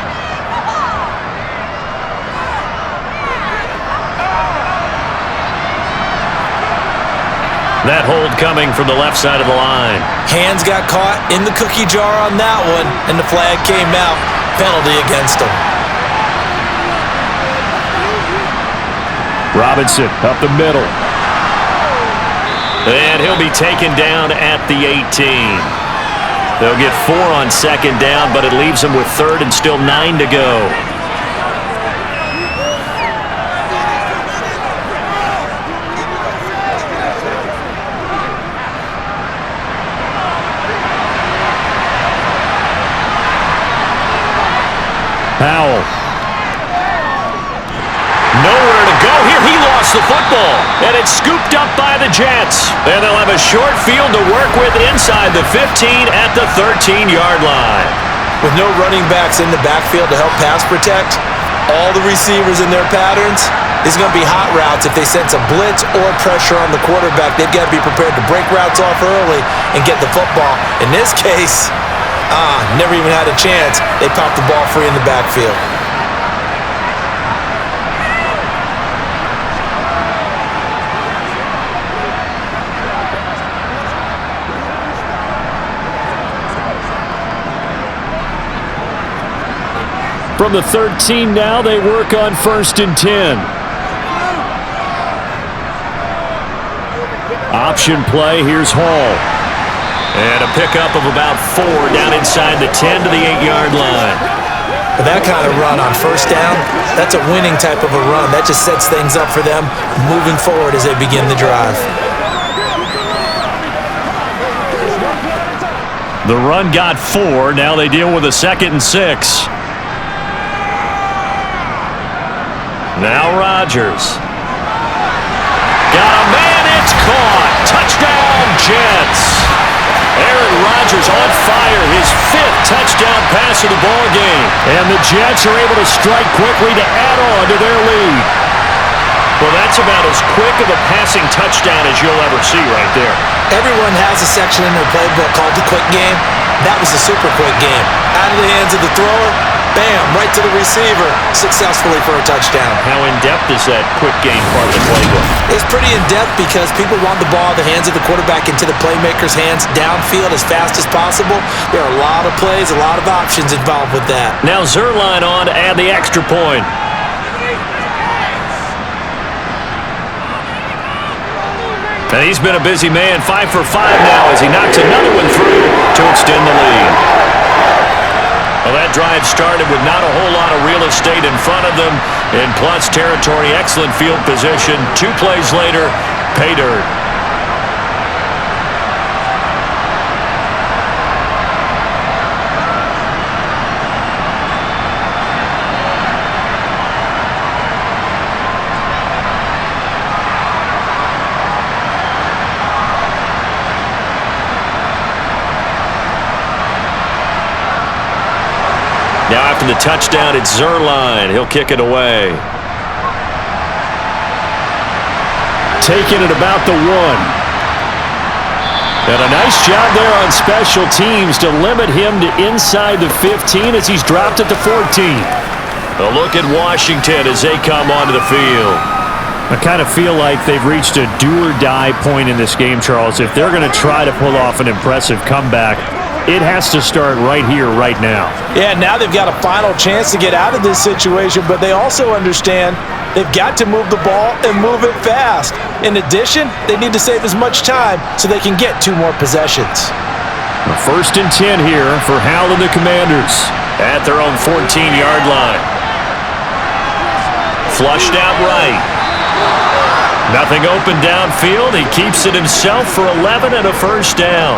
That hold coming from the left side of the line. Hands got caught in the cookie jar on that one, and the flag came out. Penalty against him. Robinson up the middle. And he'll be taken down at the 18. They'll get 4 on 2nd down, but it leaves them with 3rd and still 9 to go. Powell. Nowhere to go here. He lost the football. And it's scooped up by the Jets. And they'll have a short field to work with inside the 15 at the 13-yard line. With no running backs in the backfield to help pass protect, all the receivers in their patterns, these are going to be hot routes if they sense a blitz or pressure on the quarterback. They've got to be prepared to break routes off early and get the football. In this case, never even had a chance. They popped the ball free in the backfield. From the 13 now, they work on 1st and 10. Option play, here's Hall. And a pickup of about 4 down inside the 10 to the 8-yard line. With that kind of run on 1st down, that's a winning type of a run. That just sets things up for them moving forward as they begin the drive. The run got 4. Now they deal with a 2nd and 6. Now Rodgers. Got a man, it's caught. Touchdown, Jets. Aaron Rodgers on fire, his 5th touchdown pass of the ball game. And the Jets are able to strike quickly to add on to their lead. Well, that's about as quick of a passing touchdown as you'll ever see right there. Everyone has a section in their playbook called the quick game. That was a super quick game. Out of the hands of the thrower, bam, right to the receiver, successfully for a touchdown. How in-depth is that quick game part of the playbook? It's pretty in-depth because people want the ball in the hands of the quarterback into the playmaker's hands downfield as fast as possible. There are a lot of plays, a lot of options involved with that. Now Zuerlein on to add the extra point. And he's been a busy man, 5 for 5 now as he knocks another one through to extend the lead. Well, that drive started with not a whole lot of real estate in front of them. In plus territory, excellent field position. 2 plays later, pay dirt. Now after the touchdown, it's Zuerlein. He'll kick it away. Taking it about the 1. And a nice job there on special teams to limit him to inside the 15 as he's dropped at the 14. A look at Washington as they come onto the field. I kind of feel like they've reached a do-or-die point in this game, Charles. If they're going to try to pull off an impressive comeback, it has to start right here, right now. Yeah, now they've got a final chance to get out of this situation, but they also understand they've got to move the ball and move it fast. In addition, they need to save as much time so they can get 2 more possessions. 1st and 10 here for Hal and the Commanders at their own 14-yard line. Flushed out right. Nothing open downfield. He keeps it himself for 11 and a 1st down.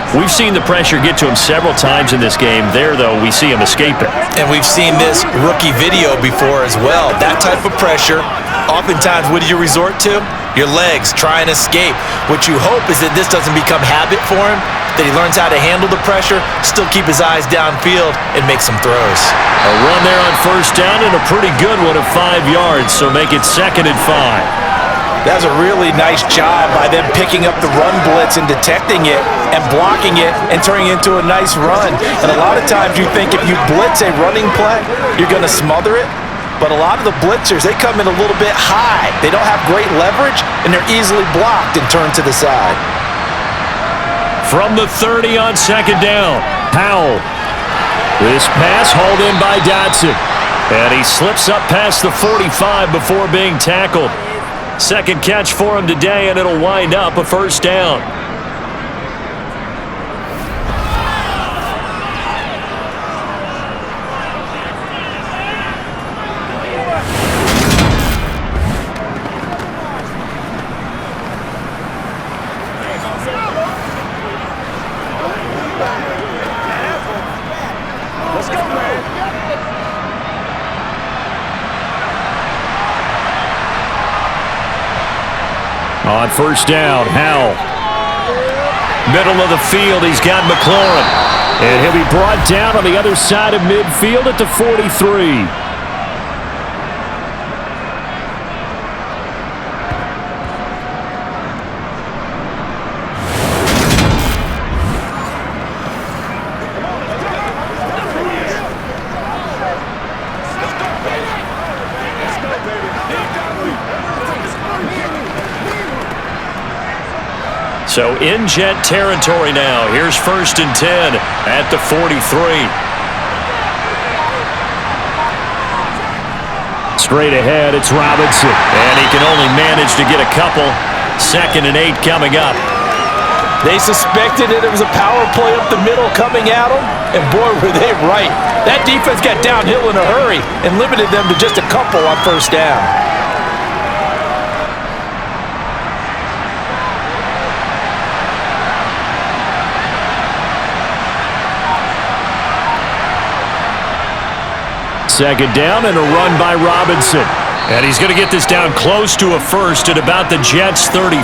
We've seen the pressure get to him several times in this game. There, though, we see him escape it. And we've seen this rookie video before as well. That type of pressure, oftentimes, what do you resort to? Your legs, try and escape. What you hope is that this doesn't become habit for him, that he learns how to handle the pressure, still keep his eyes downfield, and make some throws. A run there on 1st down and a pretty good one of 5 yards, so make it 2nd and 5. That's a really nice job by them picking up the run blitz and detecting it and blocking it and turning it into a nice run. And a lot of times you think if you blitz a running play, you're going to smother it. But a lot of the blitzers, they come in a little bit high. They don't have great leverage, and they're easily blocked and turned to the side. From the 30 on 2nd down, Powell. This pass hauled in by Dotson. And he slips up past the 45 before being tackled. 2nd catch for him today, and it'll wind up a 1st down. On first down, Howell. Middle of the field, he's got McLaurin. And he'll be brought down on the other side of midfield at the 43. So in Jet territory now. Here's 1st and 10 at the 43. Straight ahead, it's Robinson. And he can only manage to get a couple. 2nd and 8 coming up. They suspected it was a power play up the middle coming at them, and boy, were they right. That defense got downhill in a hurry and limited them to just a couple on first down. Second down and a run by Robinson. And he's going to get this down close to a first at about the Jets' 35.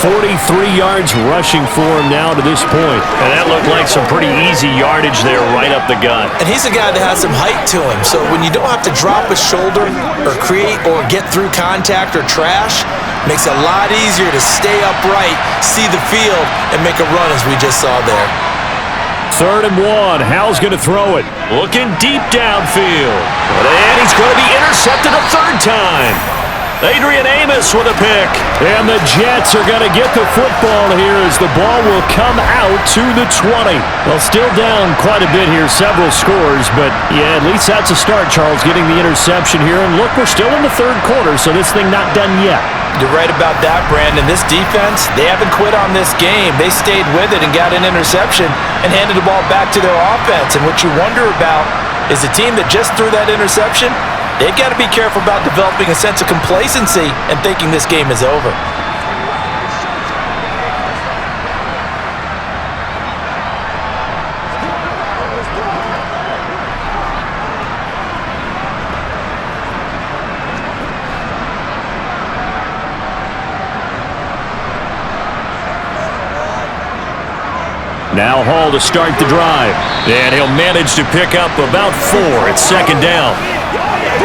43 yards rushing for him now to this point. And that looked like some pretty easy yardage there right up the gut. And he's a guy that has some height to him. So when you don't have to drop a shoulder or create or get through contact or trash, makes it a lot easier to stay upright, see the field, and make a run as we just saw there. 3rd and 1. Howell's going to throw it. Looking deep downfield. And he's going to be intercepted a 3rd time. Adrian Amos with a pick. And the Jets are going to get the football here as the ball will come out to the 20. Well, still down quite a bit here, several scores, but yeah, at least that's a start, Charles, getting the interception here. And look, we're still in the 3rd quarter, so this thing not done yet. You're right about that, Brandon. This defense, they haven't quit on this game. They stayed with it and got an interception and handed the ball back to their offense. And what you wonder about is the team that just threw that interception, they've got to be careful about developing a sense of complacency and thinking this game is over. Now Hall to start the drive. And he'll manage to pick up about 4 at 2nd down.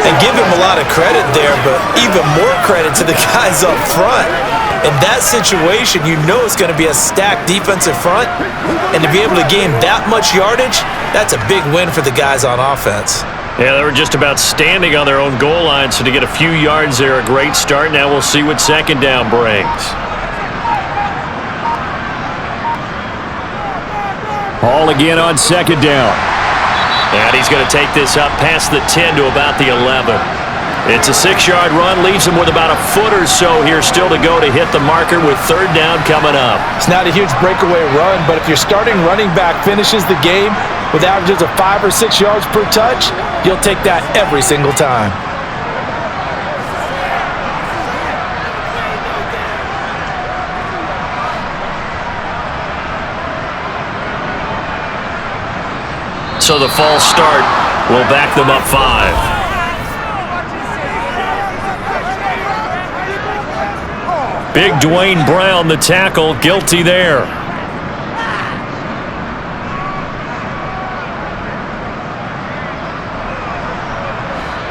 And give him a lot of credit there, but even more credit to the guys up front. In that situation, you know it's going to be a stacked defensive front. And to be able to gain that much yardage, that's a big win for the guys on offense. Yeah, they were just about standing on their own goal line, so to get a few yards there, a great start. Now we'll see what 2nd down brings. Hall again on 2nd down. And he's going to take this up past the 10 to about the 11. It's a 6-yard run, leaves him with about a foot or so here still to go to hit the marker with 3rd down coming up. It's not a huge breakaway run, but if your starting running back finishes the game with averages of 5 or 6 yards per touch, you'll take that every single time. So the false start will back them up 5. Big Dwayne Brown, the tackle, guilty there.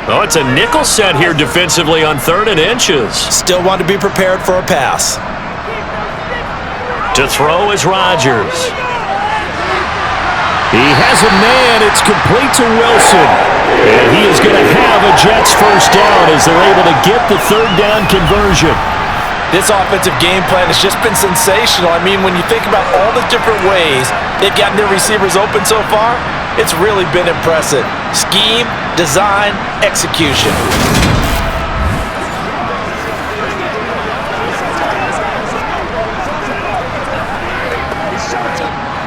Oh, it's a nickel set here defensively on 3rd and inches. Still want to be prepared for a pass. To throw is Rodgers. He has a man. It's complete to Wilson. And he is going to have a Jets 1st down as they're able to get the 3rd down conversion. This offensive game plan has just been sensational. I mean, when you think about all the different ways they've gotten their receivers open so far, it's really been impressive. Scheme, design, execution.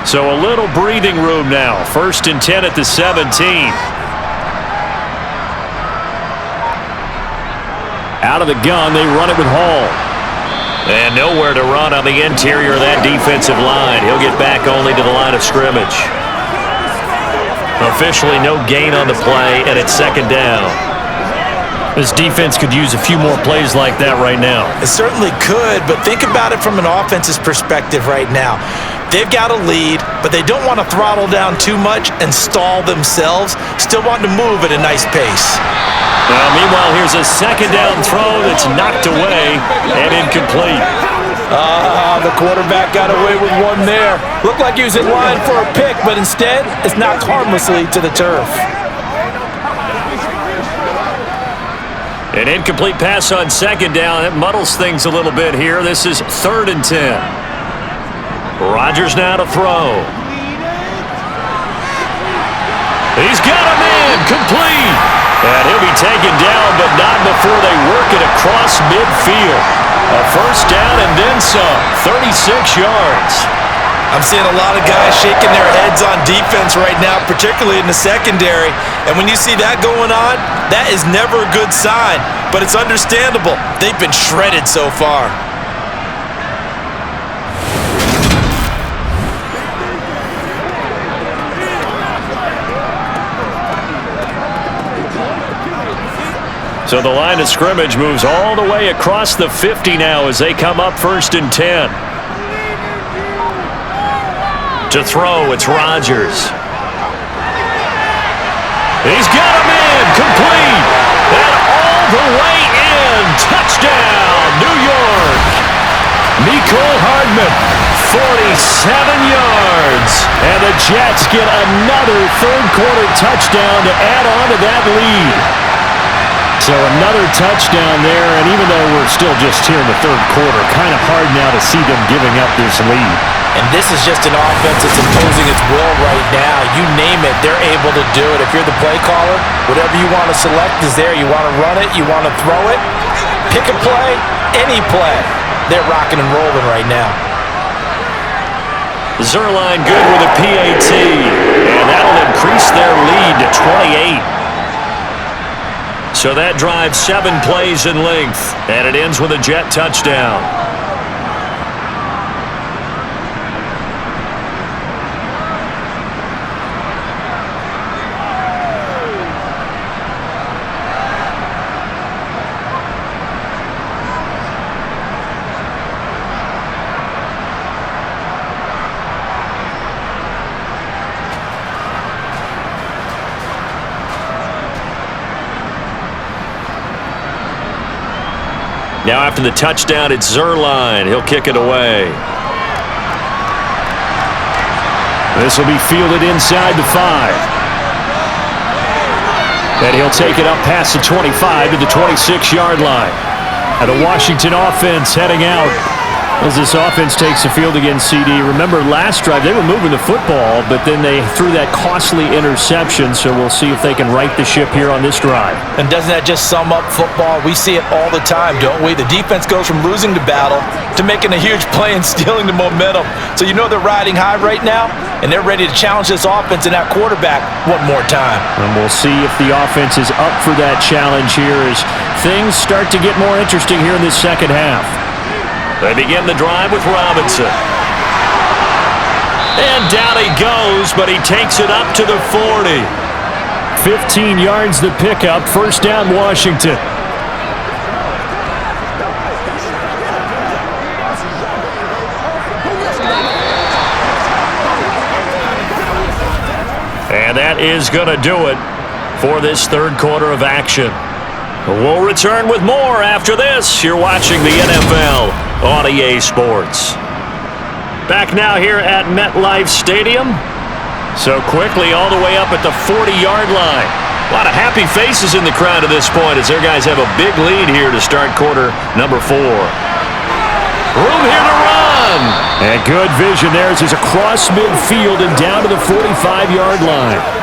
So a little breathing room now. 1st and 10 at the 17. Out of the gun, they run it with Hall. And nowhere to run on the interior of that defensive line. He'll get back only to the line of scrimmage. Officially no gain on the play, and it's 2nd down. This defense could use a few more plays like that right now. It certainly could, but think about it from an offense's perspective right now. They've got a lead, but they don't want to throttle down too much and stall themselves. Still want to move at a nice pace. Meanwhile, here's a second down throw that's knocked away and incomplete. The quarterback got away with one there. Looked like he was in line for a pick, but instead, it's knocked harmlessly to the turf. An incomplete pass on second down. It muddles things a little bit here. This is 3rd and 10. Rodgers now to throw. He's got a man complete. And he'll be taken down, but not before they work it across midfield. A first down and then some. 36 yards. I'm seeing a lot of guys shaking their heads on defense right now, particularly in the secondary. And when you see that going on, that is never a good sign. But it's understandable. They've been shredded so far. So the line of scrimmage moves all the way across the 50 now as they come up 1st and 10. To throw, it's Rodgers. He's got a man complete. And all the way in. Touchdown, New York. Mecole Hardman, 47 yards. And the Jets get another third-quarter touchdown to add on to that lead. So another touchdown there, and even though we're still just here in the third quarter, kind of hard now to see them giving up this lead. And this is just an offense that's imposing its will right now. You name it, they're able to do it. If you're the play caller, whatever you want to select is there. You want to run it, you want to throw it, pick a play, any play. They're rocking and rolling right now. Zuerlein good with a PAT, and that'll increase their lead to 28. So that drives 7 plays in length, and it ends with a Jet touchdown. Now after the touchdown, it's Zuerlein. He'll kick it away. This will be fielded inside the 5. And he'll take it up past the 25 to the 26-yard line. And the Washington offense heading out as this offense takes the field against CD. Remember, last drive, they were moving the football, but then they threw that costly interception, so we'll see if they can right the ship here on this drive. And doesn't that just sum up football? We see it all the time, don't we? The defense goes from losing the battle to making a huge play and stealing the momentum. So you know they're riding high right now, and they're ready to challenge this offense and that quarterback one more time. And we'll see if the offense is up for that challenge here as things start to get more interesting here in this second half. They begin the drive with Robinson. And down he goes, but he takes it up to the 40. 15 yards the pickup. First down, Washington. And that is going to do it for this third quarter of action. We'll return with more after this. You're watching the NFL on EA Sports. Back now here at MetLife Stadium. So quickly all the way up at the 40-yard line. A lot of happy faces in the crowd at this point as their guys have a big lead here to start quarter number 4. Room here to run. And good vision there as he's across midfield and down to the 45-yard line.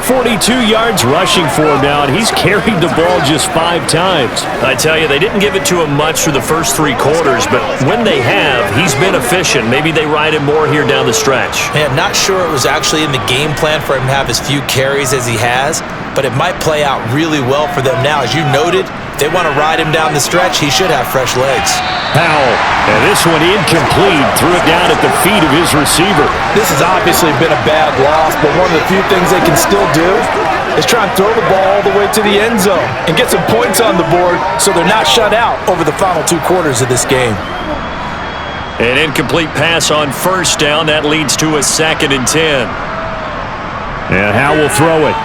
42 yards rushing for him now, and he's carried the ball just 5 times. I tell you, they didn't give it to him much for the first 3 quarters, but when they have, he's been efficient. Maybe they ride him more here down the stretch. Yeah, not sure it was actually in the game plan for him to have as few carries as he has, but it might play out really well for them now. As you noted, if they want to ride him down the stretch, he should have fresh legs. Powell, and this one incomplete, threw it down at the feet of his receiver. This has obviously been a bad loss, but one of the few things they can still do is try and throw the ball all the way to the end zone and get some points on the board so they're not shut out over the final 2 quarters of this game. An incomplete pass on first down. That leads to a 2nd and 10. And Howell will throw it.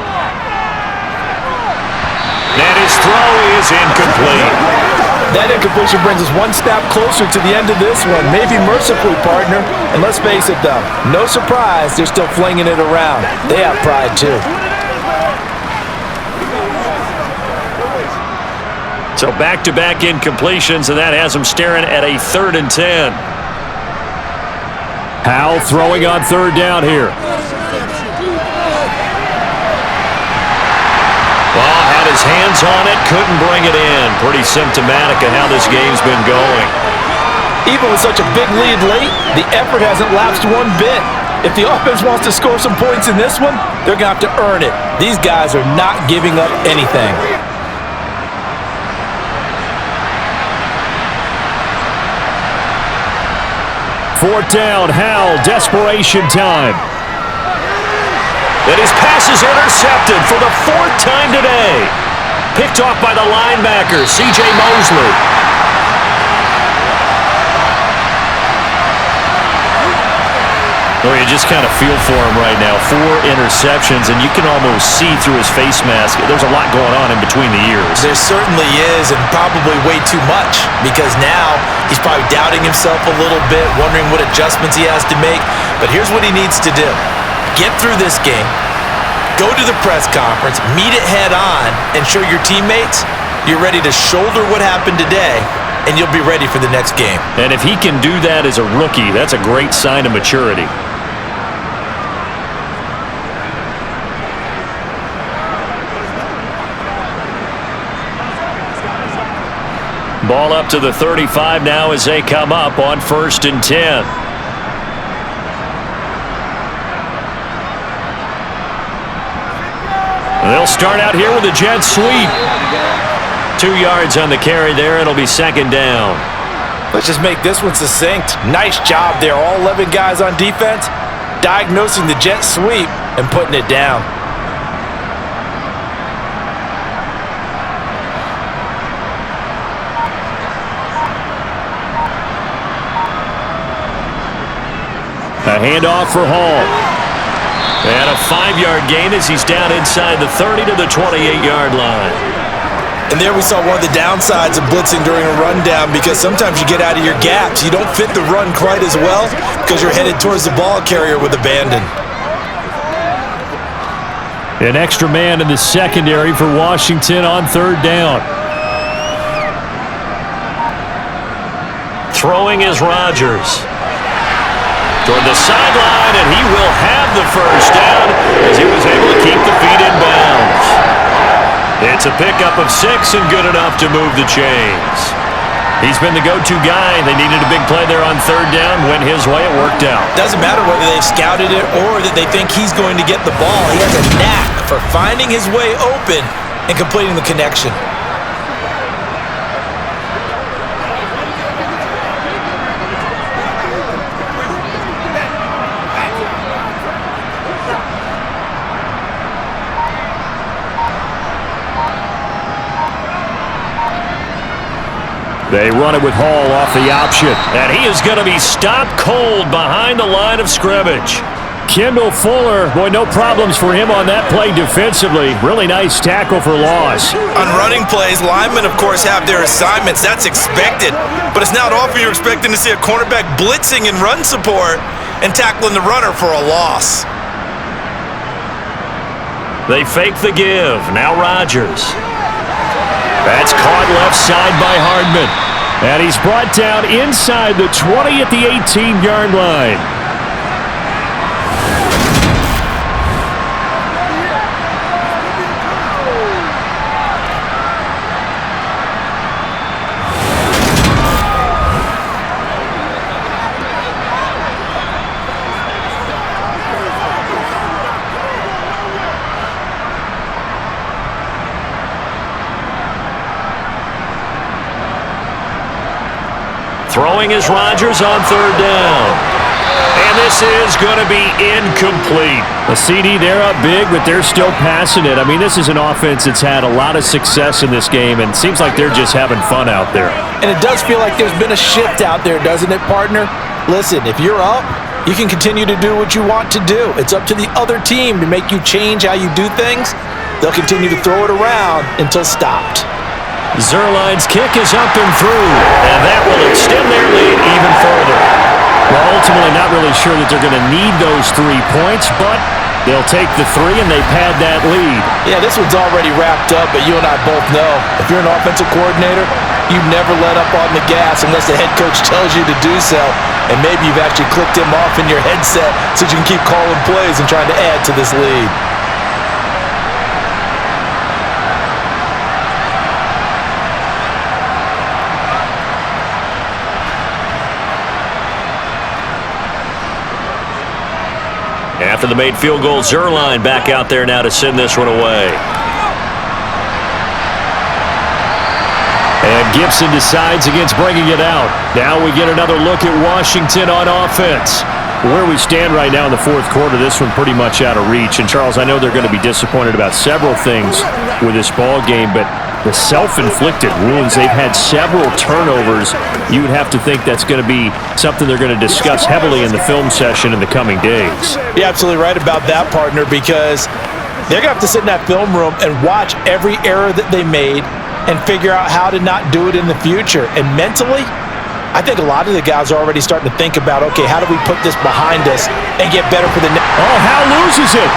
And his throw is incomplete. That incompletion brings us 1 step closer to the end of this one. Maybe mercifully, partner. And let's face it, though, no surprise they're still flinging it around. They have pride, too. So back-to-back incompletions, and that has them staring at a 3rd and 10. Howell throwing on 3rd down here. Well, had his hands on it, couldn't bring it in. Pretty symptomatic of how this game's been going. Even with such a big lead late, the effort hasn't lapsed one bit. If the offense wants to score some points in this one, they're going to have to earn it. These guys are not giving up anything. Fourth down, Howell, desperation time. And his pass is intercepted for the 4th time today. Picked off by the linebacker, C.J. Mosley. Well, you just kind of feel for him right now. 4 interceptions, and you can almost see through his face mask. There's a lot going on in between the ears. There certainly is, and probably way too much, because now he's probably doubting himself a little bit, wondering what adjustments he has to make. But here's what he needs to do. Get through this game, go to the press conference, meet it head on, and show your teammates you're ready to shoulder what happened today, and you'll be ready for the next game. And if he can do that as a rookie, that's a great sign of maturity. Ball up to the 35 now as they come up on 1st and 10. They'll start out here with a jet sweep. 2 yards on the carry there. It'll be 2nd down. Let's just make this one succinct. Nice job there. All 11 guys on defense diagnosing the jet sweep and putting it down. A handoff for Hall. And a 5-yard gain as he's down inside the 30 to the 28-yard line. And there we saw one of the downsides of blitzing during a rundown, because sometimes you get out of your gaps. You don't fit the run quite as well because you're headed towards the ball carrier with abandon. An extra man in the secondary for Washington on 3rd down. Throwing is Rodgers. Toward the sideline, and he will have the 1st down as he was able to keep the feet in bounds. It's a pickup of 6 and good enough to move the chains. He's been the go-to guy. They needed a big play there on 3rd down. Went his way. It worked out. Doesn't matter whether they've scouted it or that they think he's going to get the ball. He has a knack for finding his way open and completing the connection. They run it with Hall off the option. And he is going to be stopped cold behind the line of scrimmage. Kendall Fuller, boy, no problems for him on that play defensively. Really nice tackle for loss. On running plays, linemen, of course, have their assignments. That's expected. But it's not often you're expecting to see a cornerback blitzing in run support and tackling the runner for a loss. They fake the give. Now Rodgers. That's caught left side by Hardman. And he's brought down inside the 20 at the 18-yard line. Throwing is Rodgers on 3rd down. And this is going to be incomplete. A CD, they're up big, but they're still passing it. I mean, this is an offense that's had a lot of success in this game, and it seems like they're just having fun out there. And it does feel like there's been a shift out there, doesn't it, partner? Listen, if you're up, you can continue to do what you want to do. It's up to the other team to make you change how you do things. They'll continue to throw it around until stopped. Zerline's kick is up and through, and that will extend their lead even further. Well, ultimately, not really sure that they're going to need those 3 points, but they'll take the 3 and they pad that lead. Yeah, this one's already wrapped up, but you and I both know if you're an offensive coordinator, you never let up on the gas unless the head coach tells you to do so, and maybe you've actually clicked him off in your headset so you can keep calling plays and trying to add to this lead. After the made field goal, Zerline back out there now to send this one away. And Gibson decides against bringing it out. Now we get another look at Washington on offense. Where we stand right now in the fourth quarter, this one pretty much out of reach. And, Charles, I know they're going to be disappointed about several things with this ball game, but the self-inflicted wounds, they've had several turnovers. You would have to think that's going to be something they're going to discuss heavily in the film session in the coming days. You're absolutely right about that, partner, because they're going to have to sit in that film room and watch every error that they made and figure out how to not do it in the future. And mentally, I think a lot of the guys are already starting to think about, okay, how do we put this behind us and get better for the next. Oh, Hal loses it.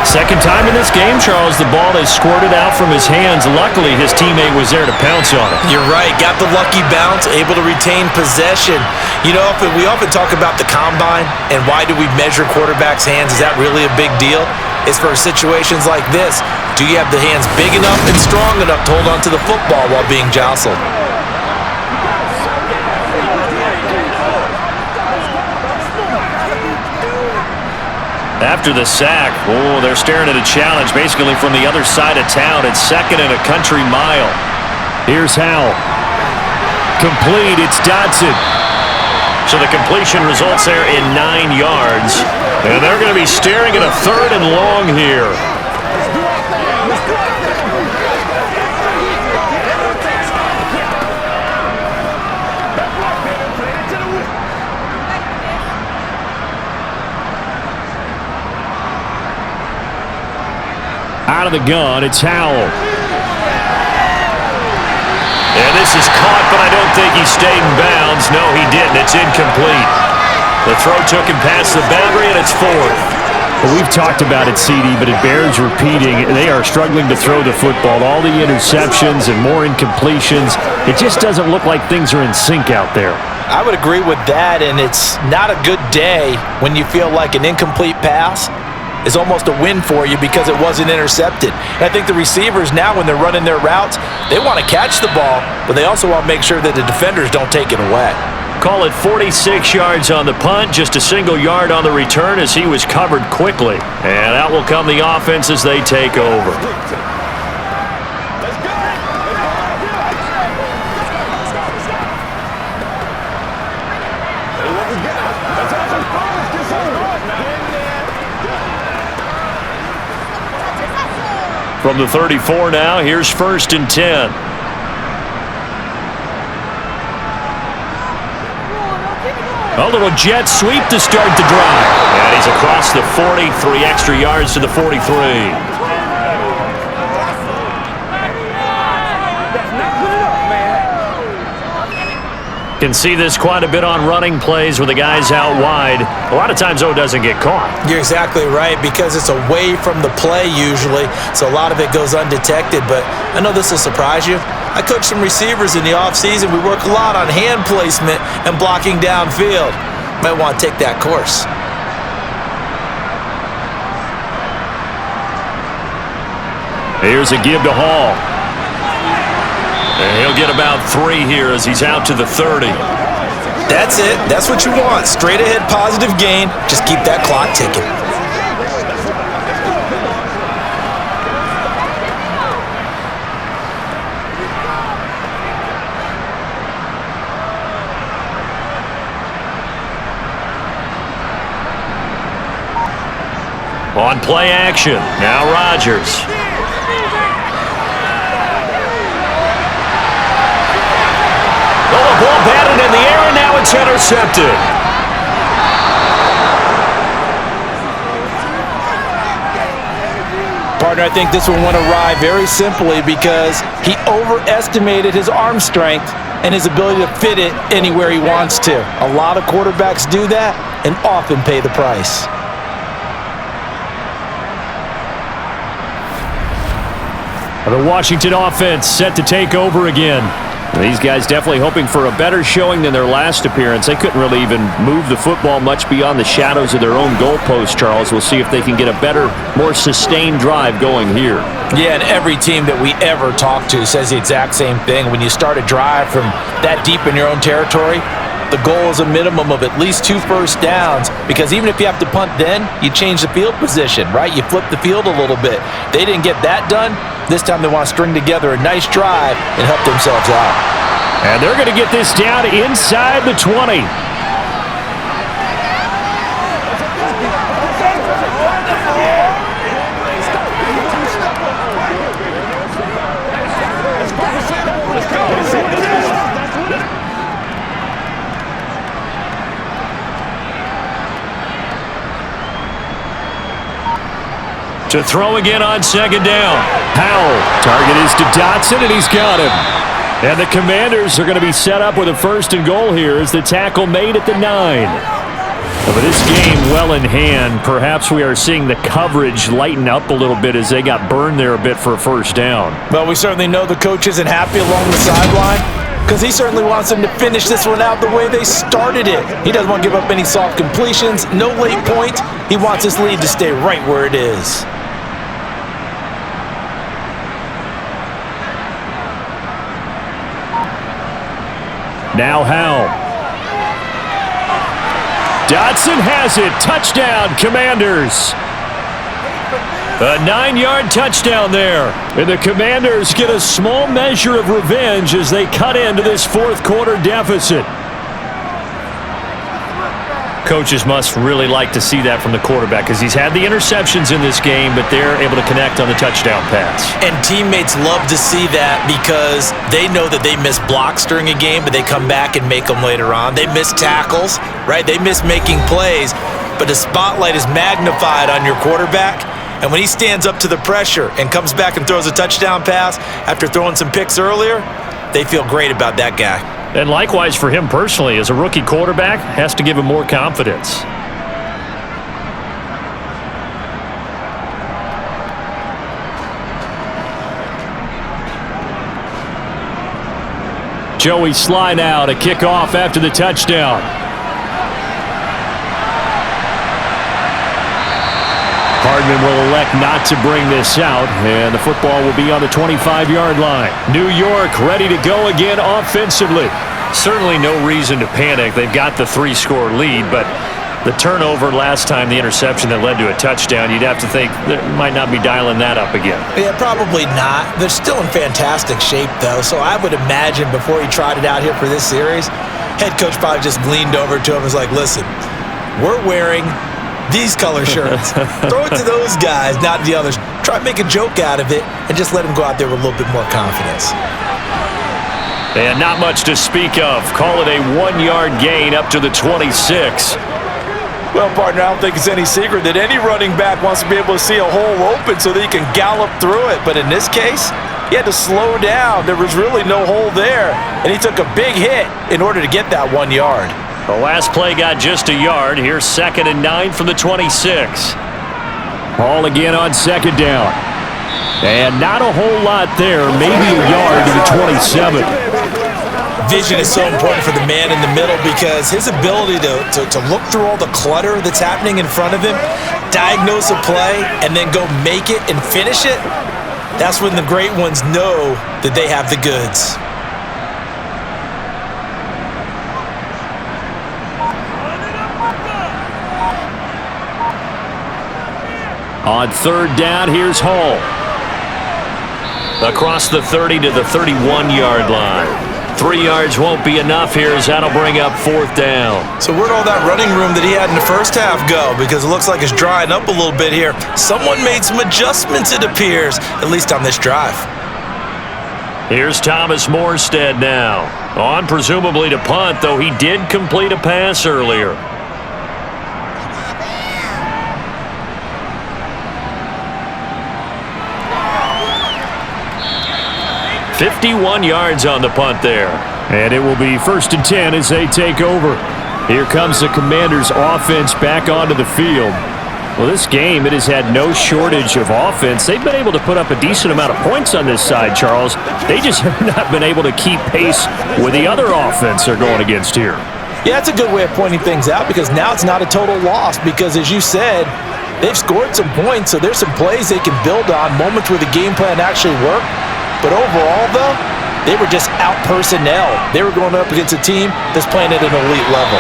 Second time in this game, Charles, the ball has squirted out from his hands. Luckily, his teammate was there to pounce on it. You're right. Got the lucky bounce, able to retain possession. You know, we often talk about the combine and why do we measure quarterbacks' hands? Is that really a big deal? It's for situations like this. Do you have the hands big enough and strong enough to hold on to the football while being jostled? After the sack, oh, they're staring at a challenge basically from the other side of town. It's second and a country mile. Here's Howell. Complete, it's Dodson. So the completion results there in 9 yards. And they're going to be staring at a 3rd and long here. Out of the gun, it's Howell. And this is caught, but I don't think he stayed in bounds. No, he didn't. It's incomplete. The throw took him past the boundary, and it's 4th. Well, we've talked about it, CD, but it bears repeating. They are struggling to throw the football. All the interceptions and more incompletions. It just doesn't look like things are in sync out there. I would agree with that, and it's not a good day when you feel like an incomplete pass is almost a win for you because it wasn't intercepted. And I think the receivers now, when they're running their routes, they want to catch the ball, but they also want to make sure that the defenders don't take it away. Call it 46 yards on the punt, just a single yard on the return as he was covered quickly. And out will come the offense as they take over. From the 34 now, here's 1st and 10. A little jet sweep to start the drive. And he's across the 40, 3 extra yards to the 43. Can see this quite a bit on running plays with the guys out wide. A lot of times, though, it doesn't get caught. You're exactly right, because it's away from the play usually, so a lot of it goes undetected. But I know this will surprise you. I coach some receivers in the offseason. We work a lot on hand placement and blocking downfield. Might want to take that course. Here's a give to Hall. And he'll get about 3 here as he's out to the 30. That's it. That's what you want. Straight ahead positive gain. Just keep that clock ticking. On play action, now Rodgers. Oh, the ball batted in the air, and now it's intercepted. Partner, I think this one went awry very simply because he overestimated his arm strength and his ability to fit it anywhere he wants to. A lot of quarterbacks do that and often pay the price. The Washington offense set to take over again. These guys definitely hoping for a better showing than their last appearance. They couldn't really even move the football much beyond the shadows of their own goalpost, Charles. We'll see if they can get a better, more sustained drive going here. Yeah, and every team that we ever talk to says the exact same thing. When you start a drive from that deep in your own territory, the goal is a minimum of at least 2 first downs, because even if you have to punt then, you change the field position, right? You flip the field a little bit. They didn't get that done. This time they want to string together a nice drive and help themselves out. And they're going to get this down inside the 20. To throw again on second down. Howell. Target is to Dotson, and he's got him. And the Commanders are going to be set up with a 1st and goal here as the tackle made at the 9. But this game well in hand. Perhaps we are seeing the coverage lighten up a little bit as they got burned there a bit for a 1st down. Well, we certainly know the coach isn't happy along the sideline because he certainly wants them to finish this one out the way they started it. He doesn't want to give up any soft completions, no late points. He wants his lead to stay right where it is. Now Howell. Dotson has it. Touchdown, Commanders. A 9-yard touchdown there. And the Commanders get a small measure of revenge as they cut into this 4th quarter deficit. Coaches must really like to see that from the quarterback because he's had the interceptions in this game, but they're able to connect on the touchdown pass. And teammates love to see that because they know that they miss blocks during a game, but they come back and make them later on. They miss tackles, right? They miss making plays, but the spotlight is magnified on your quarterback. And when he stands up to the pressure and comes back and throws a touchdown pass after throwing some picks earlier, they feel great about that guy. And likewise for him personally, as a rookie quarterback, has to give him more confidence. Joey Sly now to kick off after the touchdown. Hardman will elect not to bring this out, and the football will be on the 25-yard line. New York ready to go again offensively. Certainly no reason to panic. They've got the 3-score lead, but the turnover last time, the interception that led to a touchdown, you'd have to think they might not be dialing that up again. Yeah, probably not. They're still in fantastic shape, though, so I would imagine before he tried it out here for this series, head coach probably just leaned over to him and was like, listen, we're wearing these color shirts. Throw it to those guys, not the others. Try to make a joke out of it and just let them go out there with a little bit more confidence. And not much to speak of. Call it a 1-yard gain up to the 26. Well, partner, I don't think it's any secret that any running back wants to be able to see a hole open so that he can gallop through it. But in this case, he had to slow down. There was really no hole there, and he took a big hit in order to get that 1 yard. The last play got just a yard. Here's 2nd and 9 from the 26. Ball again on 2nd down. And not a whole lot there. Maybe a yard to the 27. Vision is so important for the man in the middle because his ability to look through all the clutter that's happening in front of him, diagnose a play, and then go make it and finish it, that's when the great ones know that they have the goods. On 3rd down, here's Hall. Across the 30 to the 31-yard line. 3 yards won't be enough here as that'll bring up 4th down. So where'd all that running room that he had in the first half go? Because it looks like it's drying up a little bit here. Someone made some adjustments, it appears, at least on this drive. Here's Thomas Morstead now. On presumably to punt, though he did complete a pass earlier. "51 yards on the punt there." And it will be 1st and 10 as they take over. Here comes the Commanders' offense back onto the field. Well, this game, it has had no shortage of offense. They've been able to put up a decent amount of points on this side, Charles. They just have not been able to keep pace with the other offense they're going against here. Yeah, it's a good way of pointing things out because now it's not a total loss because, as you said, they've scored some points, so there's some plays they can build on, moments where the game plan actually worked. But overall, though, they were just out personnel. They were going up against a team that's playing at an elite level.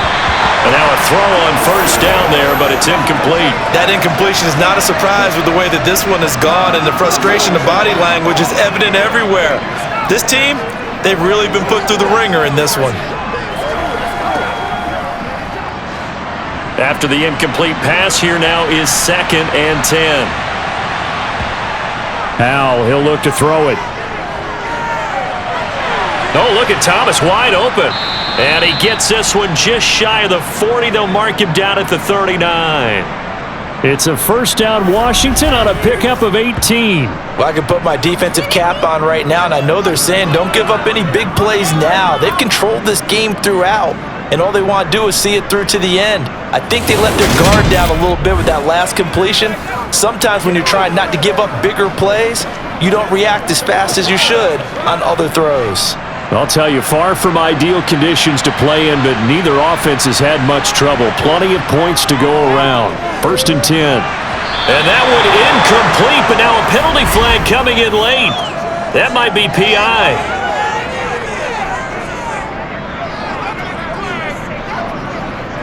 And now a throw on 1st down there, but it's incomplete. That incompletion is not a surprise with the way that this one has gone, and the frustration, the body language is evident everywhere. This team, they've really been put through the ringer in this one. After the incomplete pass, here now is 2nd and 10. Howell, he'll look to throw it. Oh, look at Thomas wide open. And he gets this one just shy of the 40. They'll mark him down at the 39. It's a 1st down Washington on a pickup of 18. Well, I can put my defensive cap on right now, and I know they're saying don't give up any big plays now. They've controlled this game throughout, and all they want to do is see it through to the end. I think they let their guard down a little bit with that last completion. Sometimes when you're trying not to give up bigger plays, you don't react as fast as you should on other throws. I'll tell you, far from ideal conditions to play in, but neither offense has had much trouble. Plenty of points to go around. 1st and 10. And that one incomplete, but now a penalty flag coming in late. That might be PI.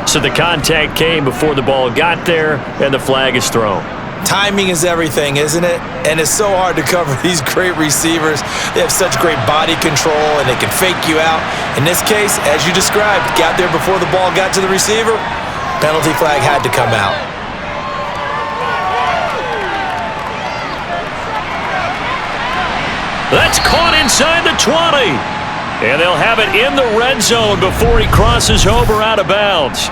So the contact came before the ball got there, and the flag is thrown. Timing is everything, isn't it? And it's so hard to cover these great receivers. They have such great body control, and they can fake you out. In this case, as you described, got there before the ball got to the receiver. Penalty flag had to come out. That's caught inside the 20. And they'll have it in the red zone before he crosses over out of bounds.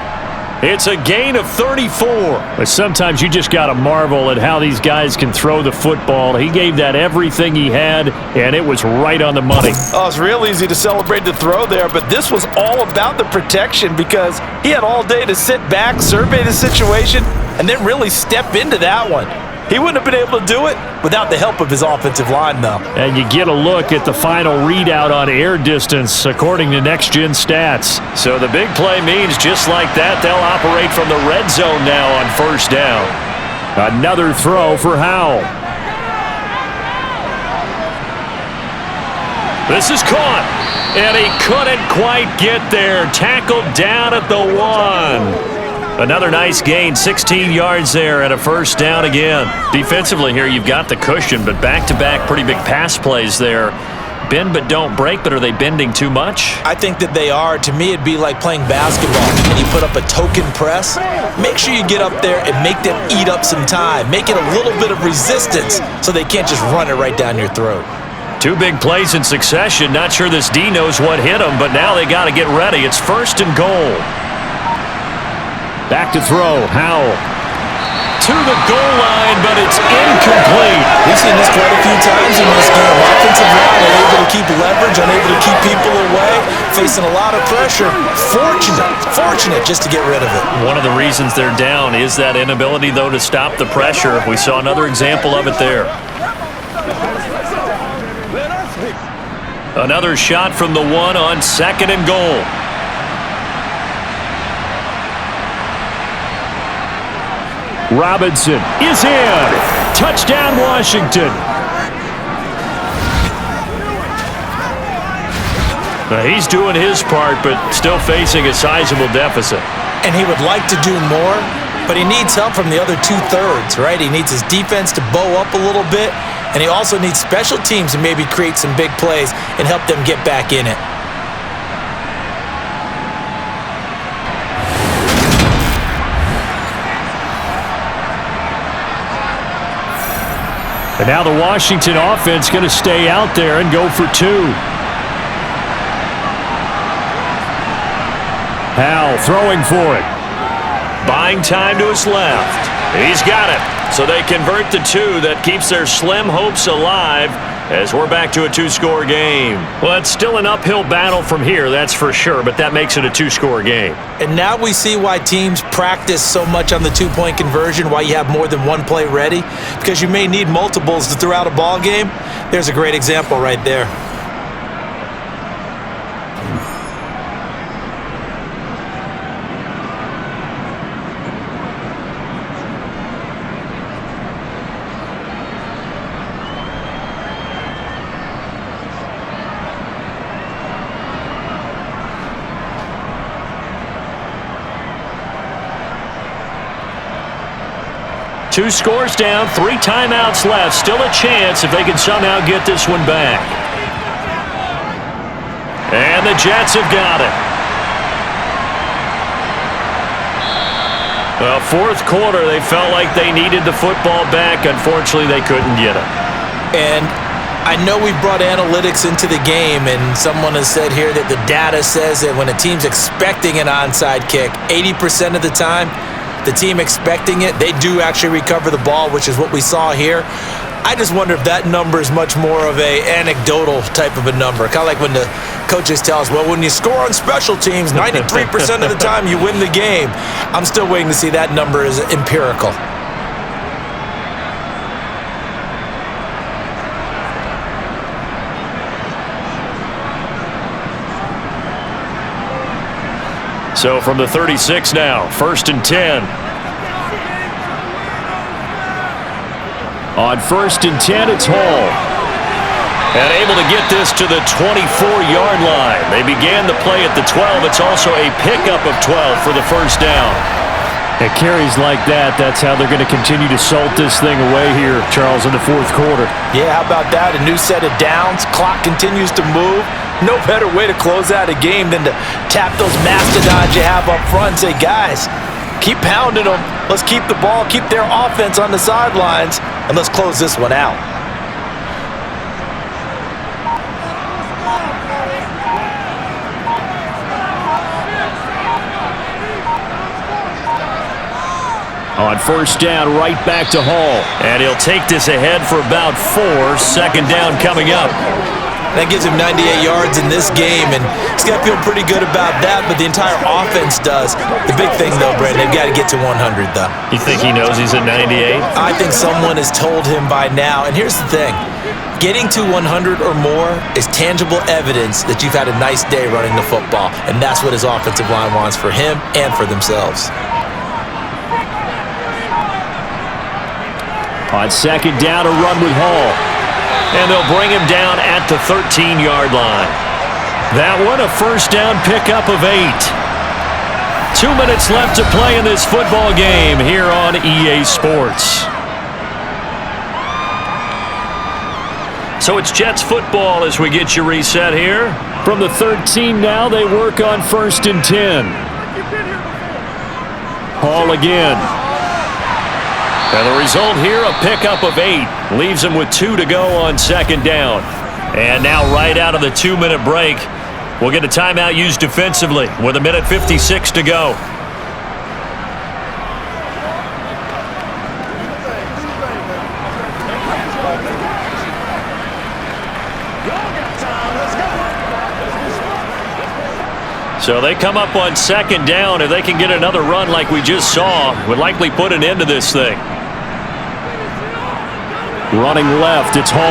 It's a gain of 34. But sometimes you just got to marvel at how these guys can throw the football. He gave that everything he had, and it was right on the money. Oh, it's real easy to celebrate the throw there, but this was all about the protection because he had all day to sit back, survey the situation, and then really step into that one. He wouldn't have been able to do it without the help of his offensive line, though. And you get a look at the final readout on air distance, according to Next Gen Stats. So the big play means just like that, they'll operate from the red zone now on 1st down. Another throw for Howell. This is caught, and he couldn't quite get there. Tackled down at the 1. Another nice gain, 16 yards there and a 1st down again. Defensively here, you've got the cushion, but back-to-back pretty big pass plays there. Bend but don't break, but are they bending too much? I think that they are. To me, it'd be like playing basketball, and you put up a token press. Make sure you get up there and make them eat up some time. Make it a little bit of resistance so they can't just run it right down your throat. 2 big plays in succession. Not sure this D knows what hit him, but now they got to get ready. It's 1st and goal. Back to throw, Howell. To the goal line, but it's incomplete. We've seen this quite a few times in this game. Offensive line unable to keep leverage, unable to keep people away, facing a lot of pressure. Fortunate just to get rid of it. One of the reasons they're down is that inability, though, to stop the pressure. We saw another example of it there. Another shot from the 1 on 2nd and goal. Robinson is in. Touchdown, Washington. He's doing his part, but still facing a sizable deficit. And he would like to do more, but he needs help from the other 2/3, right? He needs his defense to bow up a little bit, and he also needs special teams to maybe create some big plays and help them get back in it. And now the Washington offense going to stay out there and go for 2. Howell throwing for it. Buying time to his left. He's got it. So they convert the 2 that keeps their slim hopes alive as we're back to a 2-score game. Well, it's still an uphill battle from here, that's for sure, but that makes it a 2-score game. And now we see why teams practice so much on the 2-point conversion, why you have more than one play ready, because you may need multiples to throw out a ball game. There's a great example right there. Two scores down, 3 timeouts left. Still a chance if they can somehow get this one back. And the Jets have got it. Well, fourth quarter, they felt like they needed the football back. Unfortunately, they couldn't get it. And I know we brought analytics into the game, and someone has said here that the data says that when a team's expecting an onside kick, 80% of the time, the team expecting it, they do actually recover the ball, which is what we saw here. I just wonder if that number is much more of a anecdotal type of a number. Kind of like when the coaches tell us, well, when you score on special teams, 93% of the time you win the game. I'm still waiting to see that number is empirical. So from the 36 now, 1st and 10. On 1st and 10, it's Hall. And able to get this to the 24-yard line. They began the play at the 12. It's also a pickup of 12 for the first down. At carries like that, that's how they're going to continue to salt this thing away here, Charles, in the fourth quarter. Yeah, how about that? A new set of downs. Clock continues to move. No better way to close out a game than to tap those mastodons you have up front and say, guys, keep pounding them. Let's keep the ball, keep their offense on the sidelines, and let's close this one out. On 1st down, right back to Hall. And he'll take this ahead for about 4. Second down coming up. That gives him 98 yards in this game, and he's got to feel pretty good about that, but the entire offense does. The big thing, though, Brandon, they've got to get to 100, though. You think he knows he's at 98? I think someone has told him by now, and here's the thing. Getting to 100 or more is tangible evidence that you've had a nice day running the football, and that's what his offensive line wants for him and for themselves. On 2nd down, a run with Hall. And they'll bring him down at the 13-yard line. That one, a first down pickup of 8. 2 minutes left to play in this football game here on EA Sports. So it's Jets football as we get you reset here. From the 13 now, they work on 1st and 10. Hall again. And the result here, a pickup of 8. Leaves him with 2 to go on 2nd down. And now right out of the 2-minute break, we'll get a timeout used defensively with 1:56 to go. So they come up on 2nd down. If they can get another run like we just saw, would likely put an end to this thing. Running left, it's Hall.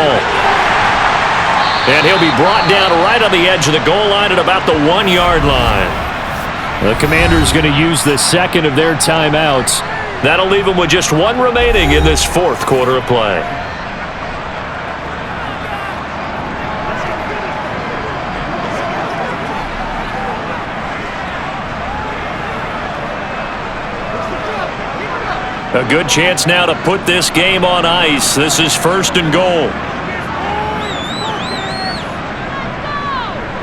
And he'll be brought down right on the edge of the goal line at about the 1-yard line. The Commanders going to use the second of their timeouts. That'll leave them with just 1 remaining in this fourth quarter of play. A good chance now to put this game on ice. This is 1st and goal.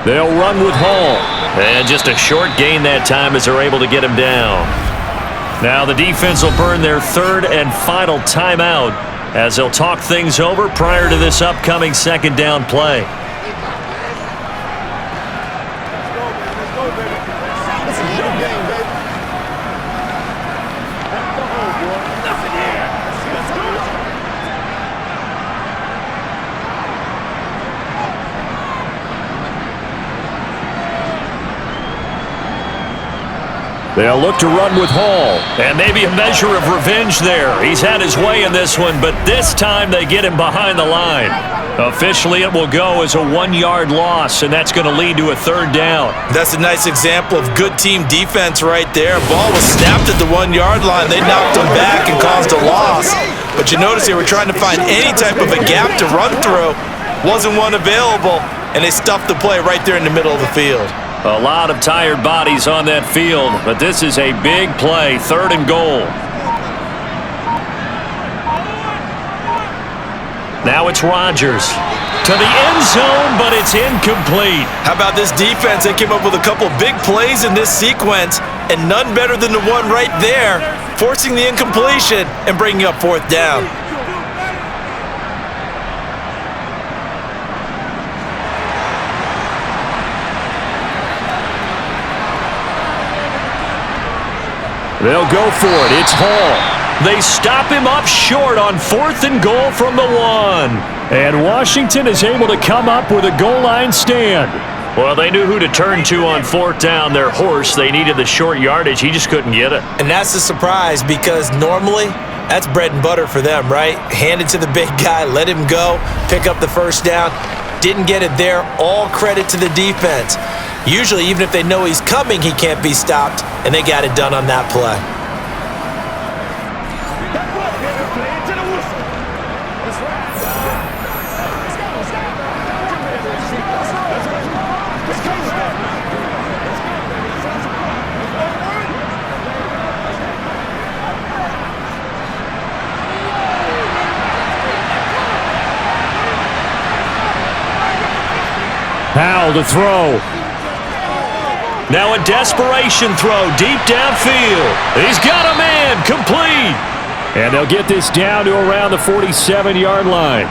They'll run with Hall. And just a short gain that time as they're able to get him down. Now the defense will burn their 3rd and final timeout as they'll talk things over prior to this upcoming second down play. This is your game, baby. They'll look to run with Hall. And maybe a measure of revenge there. He's had his way in this one, but this time they get him behind the line. Officially, it will go as a 1-yard loss, and that's going to lead to a third down. That's a nice example of good team defense right there. Ball was snapped at the 1-yard line. They knocked him back and caused a loss. But you notice they were trying to find any type of a gap to run through. Wasn't one available, and they stuffed the play right there in the middle of the field. A lot of tired bodies on that field, but this is a big play, 3rd and goal. Now it's Rodgers to the end zone, but it's incomplete. How about this defense? They came up with a couple big plays in this sequence, and none better than the one right there, forcing the incompletion and bringing up 4th down. They'll go for it. It's Hall. They stop him up short on 4th and goal from the 1. And Washington is able to come up with a goal line stand. Well, they knew who to turn to on 4th down. Their horse, they needed the short yardage. He just couldn't get it. And that's a surprise because normally that's bread and butter for them, right? Hand it to the big guy, let him go, pick up the 1st down. Didn't get it there. All credit to the defense. Usually, even if they know he's coming, he can't be stopped, and they got it done on that play. Powell to throw. Now a desperation throw deep downfield. He's got a man, complete. And they'll get this down to around the 47-yard line.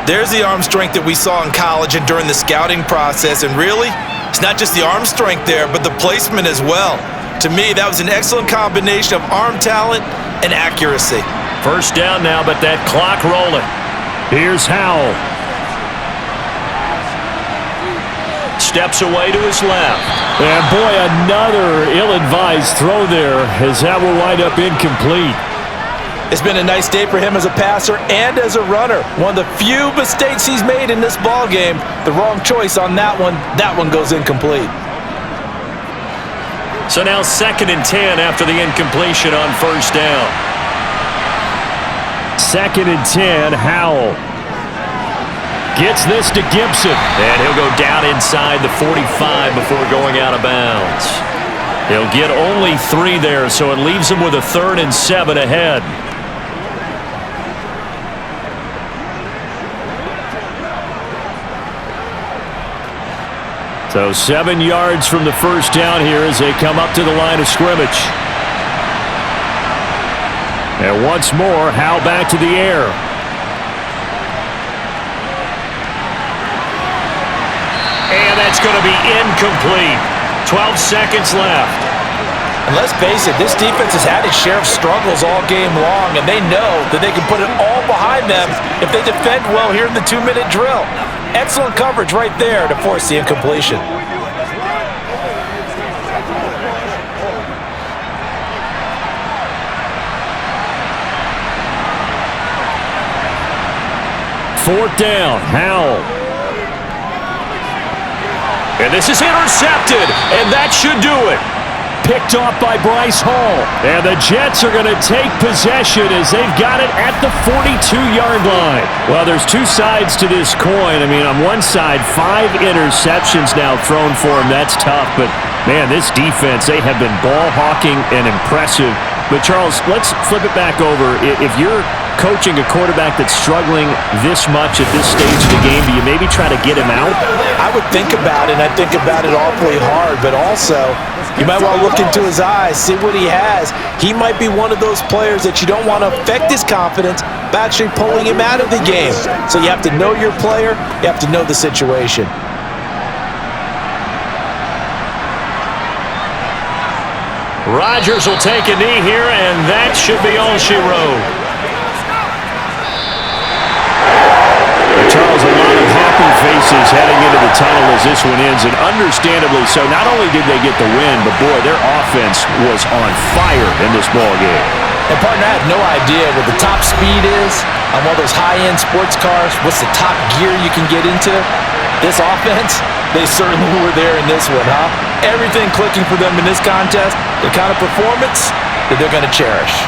There's the arm strength that we saw in college and during the scouting process. And really, it's not just the arm strength there, but the placement as well. To me, that was an excellent combination of arm talent and accuracy. 1st down now, but that clock rolling. Here's Howell. Steps away to his left. And boy, another ill-advised throw there as that will wind up incomplete. It's been a nice day for him as a passer and as a runner. One of the few mistakes he's made in this ball game. The wrong choice on that one. That one goes incomplete. So now 2nd and 10 after the incompletion on 1st down. 2nd and 10, Howell. Gets this to Gibson, and he'll go down inside the 45 before going out of bounds. He'll get only 3 there, so it leaves him with a 3rd and 7 ahead. So 7 yards from the 1st down here as they come up to the line of scrimmage. And once more, Howell back to the air. And that's going to be incomplete. 12 seconds left. And let's face it, this defense has had its share of struggles all game long, and they know that they can put it all behind them if they defend well here in the 2-minute drill. Excellent coverage right there to force the incompletion. Fourth down, Howell. And this is intercepted, and that should do it. Picked off by Bryce Hall. And the Jets are going to take possession as they've got it at the 42-yard line. Well, there's 2 sides to this coin. I mean, on one side, 5 interceptions now thrown for him. That's tough. But, man, this defense, they have been ball hawking and impressive. But, Charles, let's flip it back over. If you're coaching a quarterback that's struggling this much at this stage of the game, do you maybe try to get him out? I would think about it, and I think about it awfully hard. But also, You might want to look into his eyes, see what he has. He might be one of those players that you don't want to affect his confidence by actually pulling him out of the game. So you have to know your player. You have to know the situation. Rodgers will take a knee here, and that should be all she wrote. Charles, a lot of happy faces heading into the tunnel as this one ends, and understandably so. Not only did they get the win, but boy, their offense was on fire in this ballgame. And partner, I have no idea what the top speed is on one of those high-end sports cars. What's the top gear you can get into? This offense, they certainly were there in this one, huh? Everything clicking for them in this contest, the kind of performance that they're going to cherish.